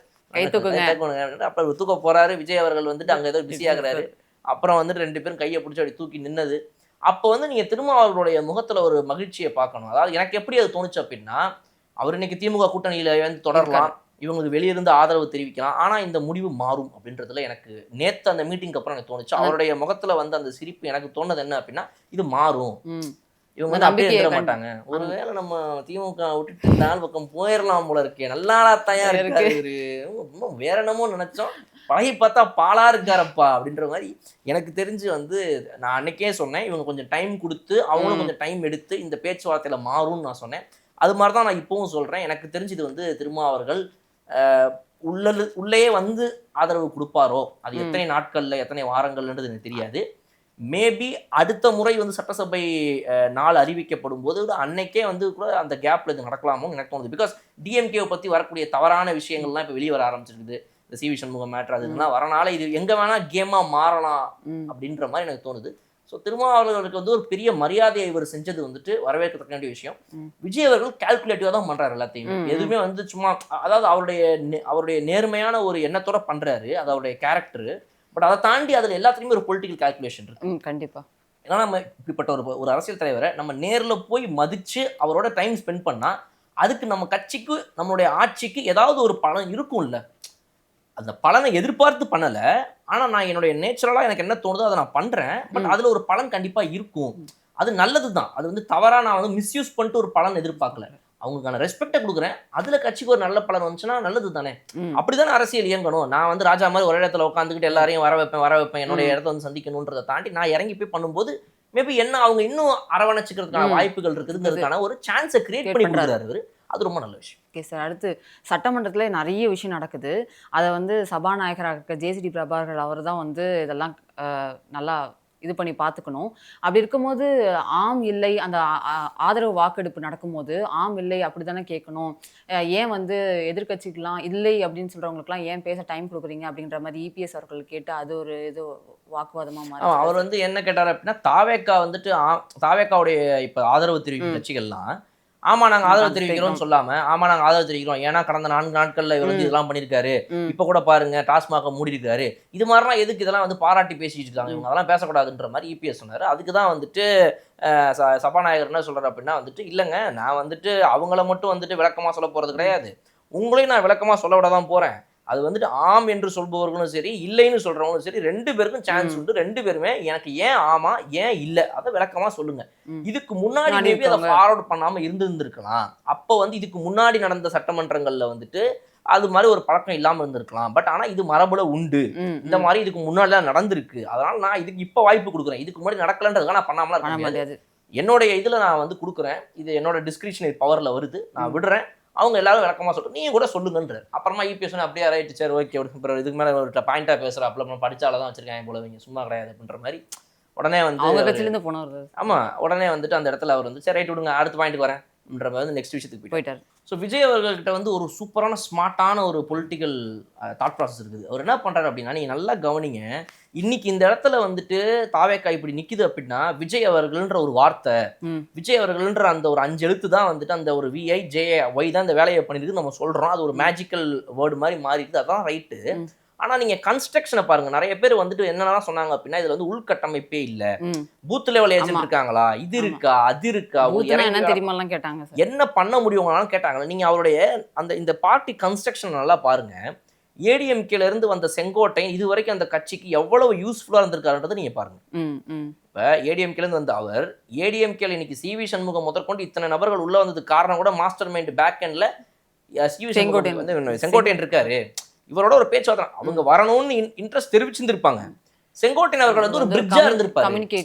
அப்போ தூக்க போகிறாரு. விஜய் அவர்கள் வந்துட்டு அங்கே ஏதோ பிஸி ஆகுறாரு. அப்புறம் வந்துட்டு 2 பேரும் கையை பிடிச்சி அப்படி தூக்கி நின்னது. அப்போ வந்து நீங்கள் திருமாவர்களுடைய முகத்தில் ஒரு மகிழ்ச்சியை பார்க்கணும். அதாவது எனக்கு எப்படி அது தோணுச்சு அப்படின்னா, அவர் இன்னைக்கு திமுக கூட்டணியில் வந்து தொடரலாம், இவங்களுக்கு வெளியிருந்து ஆதரவு தெரிவிக்கலாம், ஆனால் இந்த முடிவு மாறும் அப்படின்றதுல எனக்கு நேற்று அந்த மீட்டிங்க்கு அப்புறம் எனக்கு தோணுச்சு. அவருடைய முகத்தில் வந்து அந்த சிரிப்பு எனக்கு தோணுது என்ன அப்படின்னா, இது மாறும், இவங்க வந்து அப்படியே இருக்க மாட்டாங்க. ஒருவேளை நம்ம திமுக விட்டுட்டு இந்த நாள் பக்கம் போயிடலாம் போல இருக்கே, நல்லா தயார் இருக்காரு, இன்னும் வேற என்னமோ நினைச்சோம், பழகி பார்த்தா பாலா இருக்காரப்பா அப்படின்ற மாதிரி எனக்கு தெரிஞ்சு வந்து நான் அன்னைக்கே சொன்னேன், இவங்க கொஞ்சம் டைம் கொடுத்து அவங்களும் கொஞ்சம் டைம் எடுத்து இந்த பேச்சுவார்த்தையில மாறும்னு நான் சொன்னேன். அது மாதிரி தான் நான் இப்பவும் சொல்றேன். எனக்கு தெரிஞ்சு இது வந்து திருமாவர்கள் உள்ளேயே வந்து ஆதரவு கொடுப்பாரோ, அது எத்தனை நாட்கள்ல எத்தனை வாரங்கள்ன்றது எனக்கு தெரியாது. மேபி அடுத்த முறை வந்து சட்டசபை நாள் அறிவிக்கப்படும் போது அன்னைக்கே வந்து கூட அந்த கேப்ல இது நடக்கலாமோ எனக்கு தோணுது. பிகாஸ் டிஎம்கேவை பற்றி வரக்கூடிய தவறான விஷயங்கள்லாம் இப்போ வெளியே வர ஆரம்பிச்சிருக்குது. இந்த சி வி சண்முகம் மேட்ரு அதுலாம் வரனால இது எங்கே வேணா கேமாக மாறலாம் அப்படின்ற மாதிரி எனக்கு தோணுது. ஸோ திருமாவளவர்களுக்கு வந்து ஒரு பெரிய மரியாதையை இவர் செஞ்சது வந்துட்டு வரவேற்கத்தக்க வேண்டிய விஷயம். விஜய் அவர்கள் கால்குலேட்டிவாக தான் பண்ணுறாரு எல்லாத்தையுமே. எதுவுமே வந்து சும்மா, அதாவது அவருடைய நேர்மையான ஒரு எண்ணத்தோட பண்ணுறாரு, அது அவருடைய கேரக்டர். பட் அதை தாண்டி அதில் எல்லாத்துலேயுமே ஒரு பொலிட்டிக்கல் கால்குலேஷன் இருக்கு. கண்டிப்பாக. ஏன்னா நம்ம இப்படிப்பட்ட ஒரு அரசியல் தலைவரை நம்ம நேரில் போய் மதித்து அவரோட டைம் ஸ்பெண்ட் பண்ணால் அதுக்கு நம்ம கட்சிக்கு நம்மளுடைய ஆட்சிக்கு ஏதாவது ஒரு பலன் இருக்கும்ல. அந்த பலனை எதிர்பார்த்து பண்ணலை, ஆனால் நான் என்னுடைய நேச்சுரலாக எனக்கு என்ன தோணுதோ அதை நான் பண்ணுறேன். பட் அதில் ஒரு பலன் கண்டிப்பாக இருக்கும், அது நல்லது தான். அது வந்து தவறாக நான் வந்து மிஸ்யூஸ் பண்ணிட்டு ஒரு பலன் எதிர்பார்க்கல, அவங்களுக்கான ரெஸ்பெக்டை கொடுக்குறேன். அதில் கட்சிக்கு ஒரு நல்ல பலன் வந்துச்சுன்னா நல்லது தானே. அப்படி தானே அரசியல் இயங்கணும். நான் வந்து ராஜா மாதிரி ஒரு இடத்துல உட்காந்துக்கிட்டு எல்லாரையும் வர வைப்பேன் என்னுடைய இடத்த வந்து சந்திக்கணுன்றதை தாண்டி நான் இறங்கி போய் பண்ணும்போது மேபி என்ன அவங்க இன்னும் அரவணைச்சிக்கிறதுக்கான வாய்ப்புகள் இருக்குதுங்கிறதுக்கான ஒரு சான்ஸை கிரியேட் பண்ணி கொடுக்குறாரு அவர். அது ரொம்ப நல்ல விஷயம். ஓகே சார், அடுத்து சட்டமன்றத்தில் நிறைய விஷயம் நடக்குது. அதை வந்து சபாநாயகராக இருக்க ஜேசிடி பிரபாகர் அவர் தான் வந்து இதெல்லாம் நல்லா இது பண்ணி பார்த்துக்கணும். அப்படி இருக்கும்போது ஆம் இல்லை அந்த ஆதரவு வாக்கெடுப்பு நடக்கும்போது ஆம் இல்லை அப்படி தானே கேட்கணும். ஏன் வந்து எதிர்கட்சிக்கெலாம் இல்லை அப்படின்னு சொல்கிறவங்களுக்குலாம் ஏன் பேச டைம் கொடுக்குறீங்க அப்படின்ற மாதிரி இபிஎஸ் அவர்கள் கேட்டு அது ஒரு இது வாக்குவாதமாக மாறி. அவர் வந்து என்ன கேட்டார் அப்படின்னா, தாவேக்கா வந்துட்டு தாவேக்காவுடைய இப்போ ஆதரவு தெரிவிக்கும் கட்சிகள்லாம் ஆமா நாங்க ஆதரவு தெரிவிக்கிறோம்னு சொல்லாம, ஆமா நாங்க ஆதரவு தெரிவிக்கிறோம், ஏன்னா கடந்த 4 நாட்கள்ல இவர் வந்து இதெல்லாம் பண்ணிருக்காரு, இப்ப கூட பாருங்க டாஸ்மாக மூடி இருக்காரு, இது மாதிரிலாம் எதுக்கு இதெல்லாம் வந்து பாராட்டி பேசிட்டு இருக்காங்க, இவங்க அதெல்லாம் பேசக்கூடாதுன்ற மாதிரி இபிஎஸ் சொன்னாரு. அதுக்குதான் வந்துட்டு சபாநாயகர் என்ன சொல்றாரு அப்படின்னா வந்துட்டு, இல்லைங்க நான் வந்துட்டு அவங்கள மட்டும் வந்துட்டு விளக்கமா சொல்ல போறது கிடையாது, உங்களையும் நான் விளக்கமா சொல்ல விட தான் போறேன். அது வந்துட்டு ஆம் என்று சொல்பவர்களும் சரி இல்லைன்னு சொல்றவங்களும் சரி 2 பேருக்கும் சான்ஸ் உண்டு. 2 பேருமே எனக்கு ஏன் ஆமா ஏன் இல்லை அதை விளக்கமா சொல்லுங்க. இதுக்கு முன்னாடி மேபி அதை ஃபார்வர்ட் பண்ணாம இருந்திருக்கலாம். அப்போ வந்து இதுக்கு முன்னாடி நடந்த சட்டமன்றங்கள்ல வந்துட்டு அது மாதிரி ஒரு பழக்கம் இல்லாம இருந்திருக்கலாம். பட் ஆனா இது மரபுல உண்டு, இந்த மாதிரி இதுக்கு முன்னாடி தான் நடந்திருக்கு, அதனால நான் இதுக்கு இப்ப வாய்ப்பு கொடுக்குறேன், இதுக்கு முன்னாடி நடக்கலன்றதுக்காக நான் பண்ணாமலாம் இருக்க முடியாது, என்னுடைய இதுல நான் வந்து கொடுக்குறேன், இது என்னோட டிஸ்கிரிப்ஷனரி பவர்ல வருது, நான் விடுறேன், அவங்க எல்லாரும் விளக்கமா சொல்லிட்டு நீங்க கூட சொல்லுங்கன்ற. அப்புறமா இபிஎஸ் அப்படியே ரைட்டு சார் ஓகே இதுக்கு மேலே ஒரு பாயிண்டா பேசுற அப்பல படிச்சால தான் வச்சிருக்காங்க போல, இவங்க சும்மா கிடையாது அப்படின்ற மாதிரி உடனே வந்து அவங்க கட்சியிலேருந்து போனவர். ஆமா, உடனே வந்துட்டு அந்த இடத்துல அவர் வந்து சரி ரைட் விடுங்க அடுத்த பாயிண்ட்டுக்கு வரேன் அப்படின்ற மாதிரி வந்து நெக்ஸ்ட் விஷயத்துக்கு போயிட்டார். ஸோ விஜய் அவர்கள்கிட்ட வந்து ஒரு சூப்பரான ஸ்மார்ட்டான ஒரு பொலிட்டிக்கல் தாட் ப்ராசஸ் இருக்குது. அவர் என்ன பண்ணுறாரு அப்படின்னா, நீங்கள் நல்லா கவனிங்க, இன்னைக்கு இந்த இடத்துல வந்துட்டு தாவேக்கா இப்படி நிற்கிது அப்படின்னா விஜய் அவர்கள்ன்ற ஒரு வார்த்தை, விஜய் அவர்கள்ன்ற அந்த ஒரு 5 எழுத்து தான் வந்துட்டு அந்த ஒரு VIJAY தான் இந்த வேலையை பண்ணிருக்கு நம்ம சொல்கிறோம். அது ஒரு மேஜிக்கல் வேர்டு மாதிரி மாறிடுது, அதான் ரைட்டு. ஆனால் நீங்கள் கன்ஸ்ட்ரக்ஷனை பாருங்க, நிறைய பேர் வந்துட்டு என்னென்னலாம் சொன்னாங்க அப்படின்னா, இதில் வந்து உள்கட்டமைப்பே இல்லை, பூத் லெவல் ஏஜென்ட் இருக்காங்களா, இது இருக்கா அது இருக்கா, என்ன பண்ண முடியும்னாலும் கேட்டாங்களா. நீங்கள் அவருடைய இந்த பார்ட்டி கன்ஸ்ட்ரக்ஷன் நல்லா பாருங்க. ஏடிஎம்கேல இருந்து வந்த செங்கோட்டை இது வரைக்கும் அந்த கட்சிக்கு எவ்வளவு யூஸ்ஃபுல்லாக இருந்திருக்காருன்றதை நீங்கள் பாருங்க. இப்போ ஏடிஎம்கேல இருந்து வந்த அவர் ஏடிஎம்கேல இன்னைக்கு CV சண்முகம் முதற்கொண்டு இத்தனை நபர்கள் உள்ள வந்ததுக்கு காரணம் கூட மாஸ்டர் மைண்ட் பேக் எண்ட்ல செங்கோட்டையன் வந்து செங்கோட்டையன் இருக்காரு, இவரோட ஒரு பேச்சுவார்த்தை அவங்க வரணும்னு இன்ட்ரெஸ்ட் தெரிவிச்சிருந்திருப்பாங்க. செங்கோட்டையன் அவர்கள் வந்து ஒரு பிரிட்ஜா இருந்திருப்பாரு.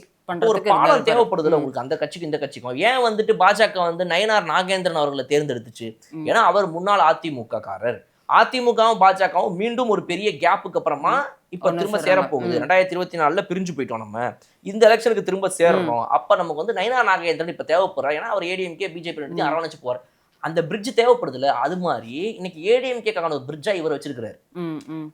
ஒரு பாலம் தேவைப்படுதுல உங்களுக்கு அந்த கட்சிக்கு இந்த கட்சிக்கும். ஏன் வந்துட்டு பாஜக வந்து நயனார் நாகேந்திரன் அவர்களை தேர்ந்தெடுத்துச்சு? ஏன்னா அவர் முன்னாள் அதிமுக காரர். அதிமுகவும் பாஜகவும் மீண்டும் ஒரு பெரிய கேப்புக்கு அப்புறமா இப்ப திரும்ப சேரப்போகுது. 2024 பிரிஞ்சு போயிட்டோம் நம்ம. இந்த எலெக்ஷனுக்கு திரும்ப சேரணும். அப்ப நமக்கு வந்து நயனார் நாகேந்திரன் இப்ப தேவைப்படுறா. ஏன்னா அவர் ஏடிஎம்கே பிஜேபி ரெண்டு அரவணைச்சு போறார். அந்த பிரிட்ஜ் தேவைப்படுதுல. அது மாதிரி இன்னைக்கு ஏடிஎம்கேக்கான ஒரு பிரிட்ஜா இவர் வச்சிருக்கிறாரு.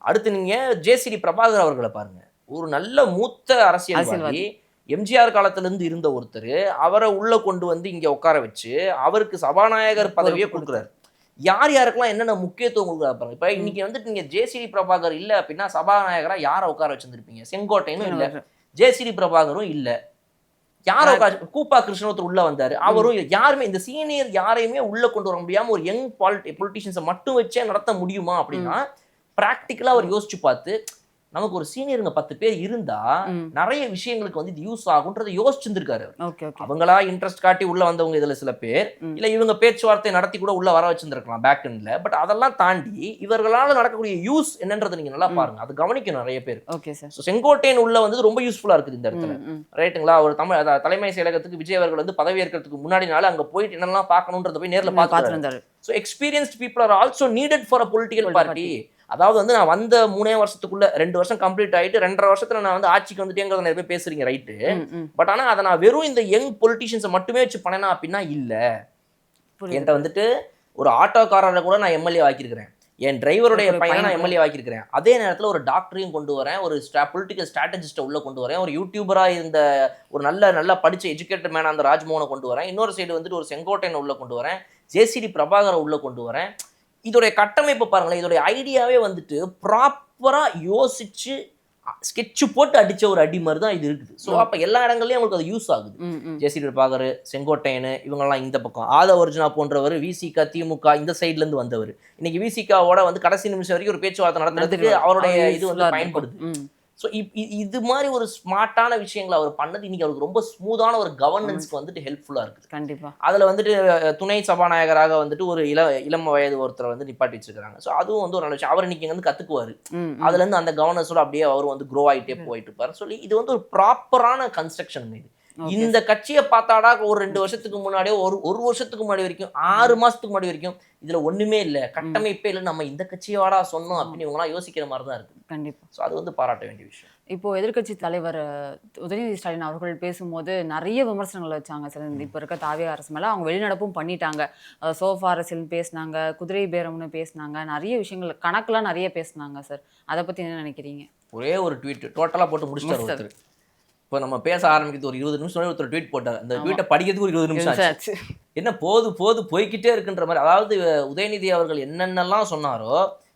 அடுத்து நீங்க ஜேசிடி பிரபாகர் அவர்களை பாருங்க. ஒரு நல்ல மூத்த அரசியல்வாதி, எம்ஜிஆர் காலத்துல இருந்து இருந்த ஒருத்தர், அவரை உள்ள கொண்டு வந்து இங்க உட்கார வச்சு அவருக்கு சபாநாயகர் பதவியை கொடுக்குறாரு. யார் யாருக்கெல்லாம் என்னென்ன முக்கியத்துவம் கொடுக்குறாரு. இப்ப இன்னைக்கு வந்துட்டு நீங்க ஜேசிடி பிரபாகர் இல்ல அப்படின்னா சபாநாயகரா யாரை உட்கார வச்சிருந்திருப்பீங்க? செங்கோட்டையனும் இல்ல, ஜேசிடி பிரபாகரும் இல்ல, யாரை உட்கார கூப்பா கிருஷ்ணன் ஒருத்தர் உள்ள வந்தாரு, அவரும் யாருமே இந்த சீனியர் யாரையுமே உள்ள கொண்டு வர முடியாம ஒரு யங் பொலிட்டிஷியன்ஸை மட்டும் வச்சே நடத்த முடியுமா அப்படின்னா பிராக்டிக்கலா அவர் யோசிச்சு பார்த்து நமக்கு ஒரு சீனியருங்க 10 பேர் இருந்தா நிறைய விஷயங்களுக்கு வந்து இது யூஸ் ஆகுன்றதை யோசிச்சிருந்திருக்காரு. அவங்களா இன்ட்ரெஸ்ட் காட்டி உள்ள வந்தவங்க இதுல சில பேர், இல்ல இவங்க பேச்சுவார்த்தை நடத்தி கூட உள்ள வர வச்சிருந்திருக்கலாம் பேக் எண்ட்ல. பட் அதெல்லாம் தாண்டி இவர்களால நடக்கக்கூடிய யூஸ் என்னன்றதை நீங்க நல்லா பாருங்க. அது கவனிக்கணும் நிறைய பேர். செங்கோட்டையன் உள்ள வந்து ரொம்ப யூஸ்ஃபுல்லா இருக்குது இந்த இடத்துல, ரைட்டுங்களா? ஒரு தலைமை செயலகத்துக்கு விஜய் அவர்கள் வந்து பதவி ஏற்கிறதுக்கு முன்னாடி நாள் அங்க போயிட்டு என்னெல்லாம் பார்க்கணுன்றத போய் நேர்ல பார்த்துருந்தாரு. So experienced people are also needed for a political party. அதாவது வந்து நான் வந்த 3 வருஷத்துக்குள்ள 2 வருஷம் கம்ப்ளீட் ஆயிட்டு 2.5 வருஷத்துல நான் வந்து ஆட்சிக்கு வந்துட்டேங்கிறத நிறைய பேர் பேசுறீங்க, ரைட்டு. பட் ஆனா அதை நான் வெறும் இந்த யங் பொலிட்டிஷியன்ஸை மட்டுமே வச்சு பண்ணேனா அப்படின்னா இல்ல. என்கிட்ட வந்துட்டு ஒரு ஆட்டோக்காரரை கூட நான் எம்எல்ஏ ஆக்கியிருக்கிறேன், என் டிரைவருடைய பையனை நான் எம்எல்ஏ ஆக்கியிருக்கிறேன். அதே நேரத்தில் ஒரு டாக்டரையும் கொண்டு வரேன், ஒரு பொலிட்டிக்கல் ஸ்ட்ராட்டஜிஸ்ட்டை உள்ள கொண்டு வரேன், ஒரு யூடியூபரா இருந்த ஒரு நல்லா படிச்ச எஜுகேட்டட் மேன் அந்த ராஜ்மோகனை கொண்டு வரேன், இன்னொரு சைடு வந்துட்டு ஒரு செங்கோட்டையனை உள்ள கொண்டு வரேன், ஜேசிடி பிரபாகரை உள்ள கொண்டு வரேன். இதோடைய கட்டமைப்பு பாருங்களேன், இதோடைய ஐடியாவே வந்துட்டு ப்ராப்பரா யோசிச்சு ஸ்கெட்சு போட்டு அடிச்ச ஒரு அடி மாதிரி தான் இது இருக்குது. ஸோ அப்போ எல்லா இடங்கள்லையும் அவங்களுக்கு அது யூஸ் ஆகுது. ஜேசிடி பிரபாகர், செங்கோட்டையன், இவங்கெல்லாம் இந்த பக்கம், ஆதவர்ஜுனா போன்றவர் விசிக திமுக இந்த சைட்ல இருந்து வந்தவர். இன்னைக்கு விசிகாவோட வந்து கடைசி நிமிஷம் வரைக்கும் ஒரு பேச்சுவார்த்தை நடத்துறதுக்கு அவருடைய இது வந்து பயன்படுது. ஸோ இது மாதிரி ஒரு ஸ்மார்ட்டான விஷயங்களை அவர் பண்ணது இன்னைக்கு அவருக்கு ரொம்ப ஸ்மூத்தான ஒரு கவர்னன்ஸ்க்கு வந்துட்டு ஹெல்ப்ஃபுல்லாக இருக்குது. கண்டிப்பாக அதில் வந்துட்டு துணை சபாநாயகராக வந்துட்டு ஒரு இளம் வயது ஒருத்தரை வந்து நிப்பாட்டி வச்சிருக்காங்க. ஸோ அதுவும் வந்து ஒரு நல்ல விஷயம். அவர் இன்னைக்கு வந்து கற்றுக்குவார், அதுலேருந்து அந்த கவர்னன்ஸோட அப்படியே அவர் வந்து க்ரோ ஆகிட்டே போயிட்டு இருப்பார். சொல்லி இது வந்து ஒரு ப்ராப்பரான கன்ஸ்ட்ரக்ஷன். இது இந்த கட்சியை பார்த்தாடா ஒரு 2 வருஷத்துக்கு முன்னாடியோ ஒரு வருஷத்துக்கு முன்னாடி வரைக்கும் 6 மாசத்துக்கு முன்னாடி வரைக்கும் இதுல ஒண்ணுமே இல்லை, கட்டமைப்பே இல்லை, நம்ம இந்த கட்சியோட சொன்னோம் அப்படின்னு இவங்களாம் யோசிக்கிற மாதிரி தான் இருக்கு. கண்டிப்பா. ஸோ அது வந்து பாராட்ட வேண்டிய விஷயம். இப்போ எதிர்க்கட்சி தலைவர் உதயநிதி ஸ்டாலின் அவர்கள் பேசும்போது நிறைய விமர்சனங்கள் வச்சாங்க சார். இப்போ இருக்க தாவே அரசு மேலே அவங்க வெளிநடப்பும் பண்ணிட்டாங்க. சோஃபா அரசியல் பேசினாங்க, குதிரை பேரம்னு பேசினாங்க, நிறைய விஷயங்கள் கணக்கெல்லாம் நிறைய பேசினாங்க சார். அதை பற்றி என்ன நினைக்கிறீங்க? ஒரே ஒரு ட்வீட் டோட்டலாக போட்டு முடிச்சிட்டாரு. இப்போ நம்ம பேச ஆரம்பிக்கிறது ஒரு 20 நிமிஷம் ஒருத்தர் ட்வீட் போட்டார். அந்த ட்வீட்டை படிக்கிறதுக்கு ஒரு 20 நிமிஷம் ஆச்சு. என்ன போது போய்கிட்டே இருக்குன்ற மாதிரி. அதாவது உதயநிதி அவர்கள் என்னென்னலாம் சொன்னாரோ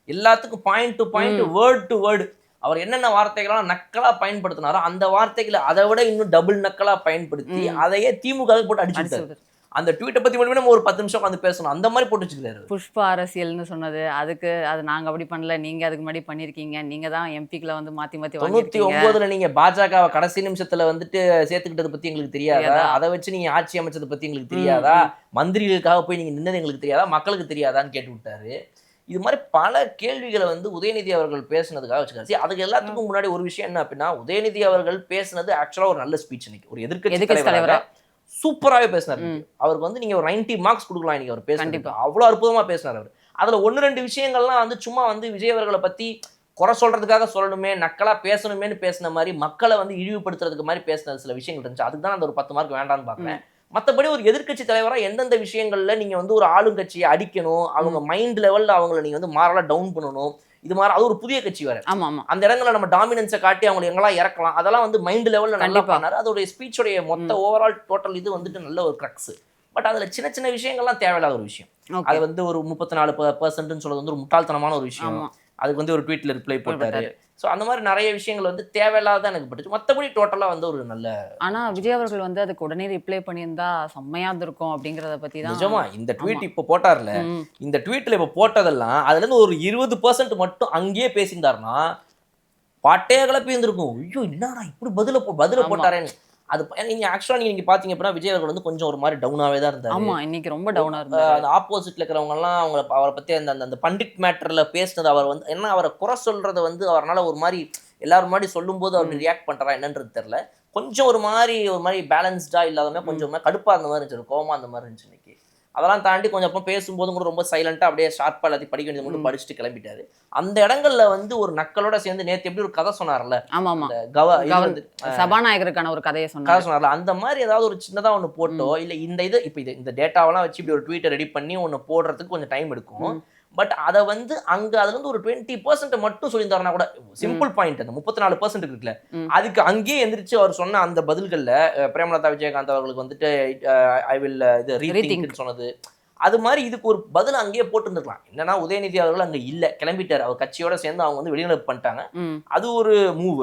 எல்லாத்துக்கும் point to point, word to word அவர் என்னென்ன வார்த்தைகள்லாம் நக்கலா பயன்படுத்தினாரோ அந்த வார்த்தைகளை அதை விட இன்னும் டபுள் நக்கலா பயன்படுத்தி அதையே திமுக போட்டு அடிச்சுட்டாரு. அந்த ட்வீட்டை பத்தி மட்டுமே நம்ம ஒரு 10 நிமிஷம் வந்து பேசணும், அந்த மாதிரி போட்டு வச்சுக்கிறாரு. புஷ்பா அரசியல்னு சொன்னது அதுக்கு அது நாங்க அப்படி பண்ணல, நீங்க அதுக்கு முன்னாடி பண்ணிருக்கீங்க, நீங்க தான் எம்பிக்களை வந்து மாத்தி 99ல நீங்க பாஜகவை கடைசி நிமிஷத்துல வந்துட்டு சேர்த்துக்கிட்டதை பத்தி எங்களுக்கு தெரியாதா? அதை வச்சு நீங்க ஆட்சி அமைச்சதை பத்தி எங்களுக்கு தெரியாதா? மந்திரிகளுக்காக போய் நீங்க நின்னது எங்களுக்கு தெரியாதா? மக்களுக்கு தெரியாதான்னு கேட்டு விட்டாரு. இது மாதிரி பல கேள்விகளை வந்து உதயநிதி அவர்கள் பேசுனதுக்காக வச்சுக்காரு. அதுக்கு எல்லாத்துக்கும் முன்னாடி ஒரு விஷயம் என்ன அப்படின்னா, உதயநிதி அவர்கள் பேசுனது ஆக்சுவலா ஒரு நல்ல ஸ்பீச். இன்னைக்கு ஒரு எதிர்க்கட்சி தலைவரா சூப்பராகவே பேசினார். அவருக்கு வந்து நீங்க ஒரு 90 மார்க்ஸ் கொடுக்கலாம். இன்னைக்கு அவர் பேசுறது அவ்வளோ அற்புதமா பேசினார். அவர் அதுல 1-2 விஷயங்கள்லாம் வந்து சும்மா வந்து விஜய் அவர்களை பத்தி குறை சொல்றதுக்காக சொல்லணுமே, நக்கலா பேசணுமேனு பேசின மாதிரி, மக்களை வந்து இழிவுபடுத்துறதுக்கு மாதிரி பேசினது சில விஷயங்கள் இருந்துச்சு. அதுக்கு தான் அந்த ஒரு 10 மார்க் வேண்டான்னு பாக்குறேன். மற்றபடி ஒரு எதிர்க்கட்சி தலைவராக எந்தெந்த விஷயங்கள்ல நீங்க வந்து ஒரு ஆளுங்கட்சியை அடிக்கணும், அவங்க மைண்ட் லெவல்ல அவங்களை நீங்க வந்து மாரலா டவுன் பண்ணணும், இது மாதிரி அது ஒரு புதிய கட்சி வேற. அந்த இடங்களை நம்ம டாமினன்ஸை காட்டி அவங்களை எங்கெல்லாம் இறக்கலாம், அதெல்லாம் வந்து மைண்ட் லெவல்ல நல்லா பண்ணாரு. அதோட ஸ்பீச்சோடைய மொத்த ஓவரால் டோட்டல் இது வந்துட்டு நல்ல ஒரு கிரக்ஸ். பட் அதுல சின்ன சின்ன விஷயங்கள்லாம் தேவையில்லாத ஒரு விஷயம். அது வந்து ஒரு 34% சொல்றது வந்து ஒரு முட்டாள்தனமான ஒரு விஷயம். அதுக்கு வந்து ஒரு ட்வீட்ல ரிப்ளை போட்டாரு. ஸோ அந்த மாதிரி நிறைய விஷயங்கள் வந்து தேவையில்லாத எனக்கு பட்டுச்சு. மற்றபடி டோட்டலாக வந்து ஒரு நல்ல. ஆனால் விஜய் அவர்கள் வந்து அதுக்கு உடனே ரிப்ளை பண்ணியிருந்தா செம்மையா இருந்திருக்கும் அப்படிங்கிறத பற்றி தான். நிஜமா இந்த ட்வீட் இப்போ போட்டார்ல, இந்த ட்வீட்டில் இப்போ போட்டதெல்லாம் அதுலேருந்து ஒரு 20% மட்டும் அங்கேயே பேசியிருந்தாருன்னா பாட்டே கிளப்பி இருந்திருக்கும். ஐயோ என்னடா இப்படி பதில போட்டாரேன்னு. அது நீங்க ஆக்சுவலா நீங்க பாத்தீங்க அப்படின்னா விஜய் அவர்கள் வந்து கொஞ்சம் ஒரு மாதிரி டவுனாவே தான் இருந்தாரு. ஆமா, இன்னைக்கு ரொம்ப டவுனா இருந்தாரு. அந்த ஆப்போசிட்ல இருக்கிறவங்க எல்லாம் அவரை பத்தி அந்த அந்த பண்டிட் மேட்டர்ல பேசினது அவர் வந்து என்ன அவரை குறை சொல்றதை வந்து அவரால் ஒரு மாதிரி எல்லாரும் முன்னாடி சொல்லும்போது அவர் ரியாக்ட் பண்றா என்னன்றது தெரியல. கொஞ்சம் ஒரு மாதிரி பேலன்ஸ்டா இல்லாத கொஞ்சம் கடுப்பா அந்த மாதிரி இருந்துச்சு, கோவமா அந்த மாதிரி இருந்துச்சு இன்னைக்கு. அதெல்லாம் தாண்டி கொஞ்சம் அப்போ பேசும்போதும் கூட ரொம்ப சைலண்டா அப்படியே ஷார்ப்பா எல்லாத்தையும் படிக்க வேண்டியது மட்டும் படிச்சுட்டு கிளம்பிட்டாரு. அந்த இடங்கள்ல வந்து ஒரு நக்கலோட சேர்ந்து நேத்து எப்படி ஒரு கதை சொன்னார்ல, ஆமா ஆமா, இது வந்து சபாநாயகருக்கான ஒரு கதையை கதை சொன்னாரு. சொன்னார்ல, அந்த மாதிரி ஏதாவது ஒரு சின்னதா ஒண்ணு போட்டோ இல்ல இந்த டேட்டாவெல்லாம் வச்சு இப்படி ஒரு ட்வீட்டை ரெடி பண்ணி ஒண்ணு போடுறதுக்கு கொஞ்சம் டைம் எடுக்கும். பட் அதை வந்து அதுல இருந்து ஒரு 20% மட்டும் சொல்லியிருந்தாருன்னா கூட சிம்பிள் பாயிண்ட். அந்த 34% இருக்குல்ல, அதுக்கு அங்கேயே எந்திரிச்சு அவர் சொன்ன அந்த பதில்கள்ல பிரேமலதா விஜயகாந்த் அவர்களுக்கு வந்துட்டு ஐ வில் இது ரீதிங்க் சொன்னது, அது மாதிரி இதுக்கு ஒரு பதில் அங்கேயே போட்டுருந்துருக்கலாம். என்னன்னா உதயநிதி அவர்கள் அங்க இல்ல, கிளம்பிட்டாரு. அவர் கட்சியோட சேர்ந்து அவங்க வந்து வெளிநடப்பு பண்ணிட்டாங்க. அது ஒரு மூவ்.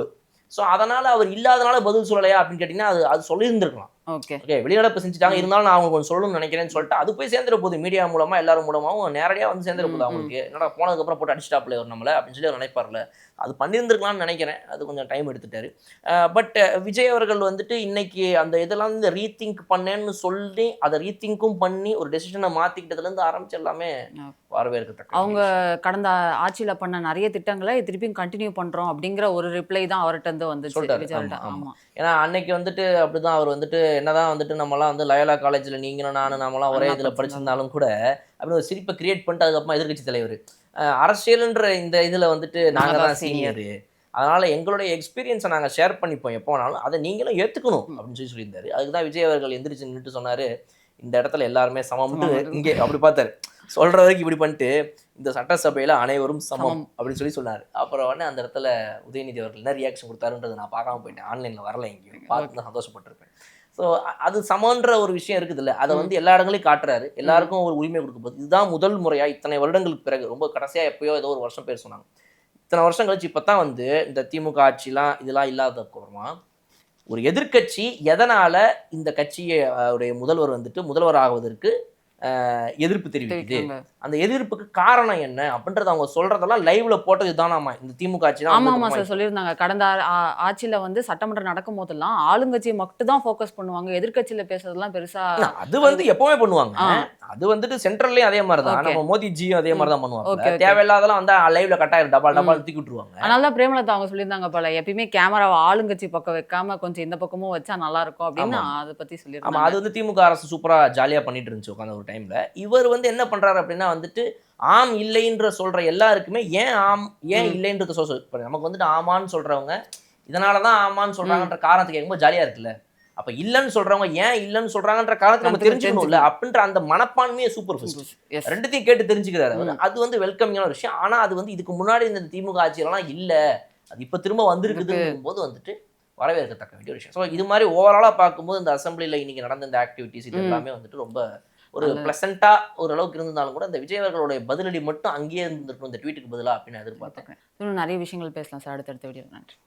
ஸோ அதனால அவர் இல்லாதனால பதில் சொல்லலையா அப்படின்னு கேட்டீங்கன்னா அது சொல்லியிருந்திருக்கலாம். ஓகே, வெளிநடப்பு செஞ்சுட்டாங்க, இருந்தாலும் நான் அவங்க கொஞ்சம் சொல்லணும்னு நினைக்கிறேன்னு சொல்லிட்டு அது போய் சேர்ந்துட போகுது. மீடியா மூலமா எல்லாரும் மூலமாவும் நேரடியாக வந்து சேர்ந்துட போகுது. அவங்களுக்கு என்னடா போனதுக்கு அப்புறம் போட்டு அடிச்சிட்டாப்ல ஒரு நம்மள அப்படின்னு சொல்லி அவர் நினைப்பார்ல, அது பண்ணியிருந்திருக்கலாம்னு நினைக்கிறேன். அது கொஞ்சம் டைம் எடுத்துட்டாரு. பட் விஜய் அவர்கள் வந்துட்டு இன்னைக்கு அந்த இதெல்லாம் வந்து ரீதிங்க் பண்ணேன்னு சொல்லி அதை ரீதிங்க்கும் பண்ணி ஒரு டெசிஷனை மாத்திக்கிட்டதுல இருந்து ஆரம்பிச்சு எல்லாமே வரவேற்கத்தக்க. அவங்க கடந்த ஆட்சியில பண்ண நிறைய திட்டங்களை திருப்பியும் கண்டினியூ பண்றோம் அப்படிங்கிற ஒரு ரிப்ளை தான் அவர்கிட்ட இருந்து வந்துச்சு. ஆமா, ஏன்னா அன்னைக்கு வந்துட்டு அப்படிதான் அவர் வந்துட்டு என்னதான் வந்துட்டு நம்மலாம் வந்து லயோலா காலேஜ்ல நீங்களும் நானும் நம்மலாம் ஒரே இதுல படிச்சிருந்தாலும் கூட அப்படி ஒரு சிரிப்பை கிரியேட் பண்ணிட்டு அதுக்கப்புறமா எதிர்கட்சி தலைவர் அரசியல்ன்ற இந்த இதுல வந்துட்டு நாங்க தான் சீனியரு, அதனால எங்களுடைய எக்ஸ்பீரியன்ஸை நாங்க ஷேர் பண்ணிப்போம் எப்போ வேணாலும், அதை நீங்களும் ஏத்துக்கணும் அப்படின்னு சொல்லி சொல்லியிருந்தாரு. அதுக்குதான் விஜய் அவர்கள் எந்திரிச்சு நின்றுட்டு சொன்னாரு, இந்த இடத்துல எல்லாருமே சமம்ட்டு. இங்கே அப்படி பார்த்தாரு, சொல்ற வரைக்கும் இப்படி பண்ணிட்டு இந்த சட்டசபையில அனைவரும் சமம் அப்படின்னு சொல்லி சொன்னாரு. அப்புறம் உடனே அந்த இடத்துல உதயநிதி அவர்கள் என்ன ரியாக்ஷன் கொடுத்தாருன்றது நான் பார்க்காம போயிட்டேன், ஆன்லைன்ல வரல, எங்கேயும் பார்த்து தான் சந்தோஷப்பட்டிருப்பேன். ஸோ அது சமன்ற ஒரு விஷயம் இருக்குது இல்லை, அதை வந்து எல்லா இடங்களையும் காட்டுறாரு, எல்லாருக்கும் ஒரு உரிமை கொடுக்கும்போது. இதுதான் முதல் முறையா இத்தனை வருடங்களுக்கு பிறகு, ரொம்ப கடைசியா எப்பயோ ஏதோ ஒரு வருஷம் பேர் சொன்னாங்க, இத்தனை வருஷம் கழிச்சு இப்பதான் வந்து இந்த திமுக ஆட்சிலாம் இதெல்லாம் இல்லாததுக்கு அப்புறமா ஒரு எதிர்கட்சி எதனால இந்த கட்சியை முதல்வர் வந்துட்டு முதல்வர் ஆகுவதற்கு எதிர்ப்பு தெரிவிக்குது, அந்த எதிர்ப்புக்கு காரணம் என்ன அப்படின்றத அவங்க சொல்றதெல்லாம் லைவ்ல போட்டது தானாமா இந்த திமுக ஆட்சி தான். ஆமா ஆமா சார், சொல்லியிருந்தாங்க. கடந்த ஆட்சியில வந்து சட்டமன்றம் நடக்கும் போதெல்லாம் ஆளுங்கட்சியை மட்டும் தான் ஃபோக்கஸ் பண்ணுவாங்க, எதிர்கட்சியில பேசுறதெல்லாம் பெருசா. அது வந்து எப்பவுமே பண்ணுவாங்க, அது வந்துட்டு சென்ட்ரல்லயும் அதே மாதிரி தான், நம்ம மோடிஜியும் அதே மாதிரி தான் பண்ணுவாங்க. தேவையில்லாதெல்லாம் வந்து லைவ்ல கட்டாயிரம் டபால் தூக்கி விட்டுருவாங்க. அதனால பிரேமலதா அவங்க சொல்லியிருந்தாங்க போல, எப்பயுமே கேமராவை ஆளுங்கட்சி பக்கம் வைக்காம கொஞ்சம் இந்த பக்கமும் வச்சா நல்லா இருக்கும் அப்படின்னு அதை பத்தி சொல்லியிருக்காங்க. அது வந்து திமுக அரசு சூப்பரா ஜாலியா பண்ணிட்டு இருந்துச்சு உட்காந்து ஒரு டைம்ல. இவர் வந்து என்ன பண்றாரு அப்படின்னா வந்துட்டு ஆம் இல்லைன்ற சொல்ற எல்லாருக்குமே ஏன் ஆம் ஏன் இல்லைன்றது சொல்ல, நமக்கு வந்துட்டு ஆமான்னு சொல்றவங்க இதனாலதான் ஆமான்னு சொல்றாங்கன்ற காரணத்துக்கு கேட்கும்போது ஜாலியா இருக்குல்ல, அப்ப இல்லன்னு சொல்றவங்க ஏன் இல்லன்னு சொல்றாங்கன்ற காரணத்தை நம்ம தெரிஞ்சுக்கணும்ல அப்படின்ற அந்த மனப்பான்மையே சூப்பர். ரெண்டுத்தையும் கேட்டு தெரிஞ்சுக்கிறாரு. அது வந்து வெல்கமிங்கான ஒரு விஷயம். ஆனா அது வந்து இதுக்கு முன்னாடி இந்த திமுக ஆட்சியெல்லாம் இல்ல, அது இப்ப திரும்ப வந்திருக்குது போது வந்துட்டு வரவேற்கத்தக்க வேண்டிய ஒரு விஷயம். ஸோ இது மாதிரி ஓவராலா பார்க்கும்போது இந்த அசம்பிளில இன்னைக்கு நடந்த இந்த ஆக்டிவிட்டிஸ் இது எல்லாமே வந்துட்டு ரொம்ப ஒரு பிளசண்டா ஓரளவுக்கு இருந்தாலும் கூட இந்த விஜய் அவர்களுடைய பதிலடி மட்டும் அங்கேயே இருந்திருக்கும் இந்த ட்வீட்டுக்கு பதிலா அப்படின்னு எதிர்பார்த்தேன். இன்னும் நிறைய விஷயங்கள் பேசலாம் சார் அடுத்தடுத்த வீடியோ. நன்றி.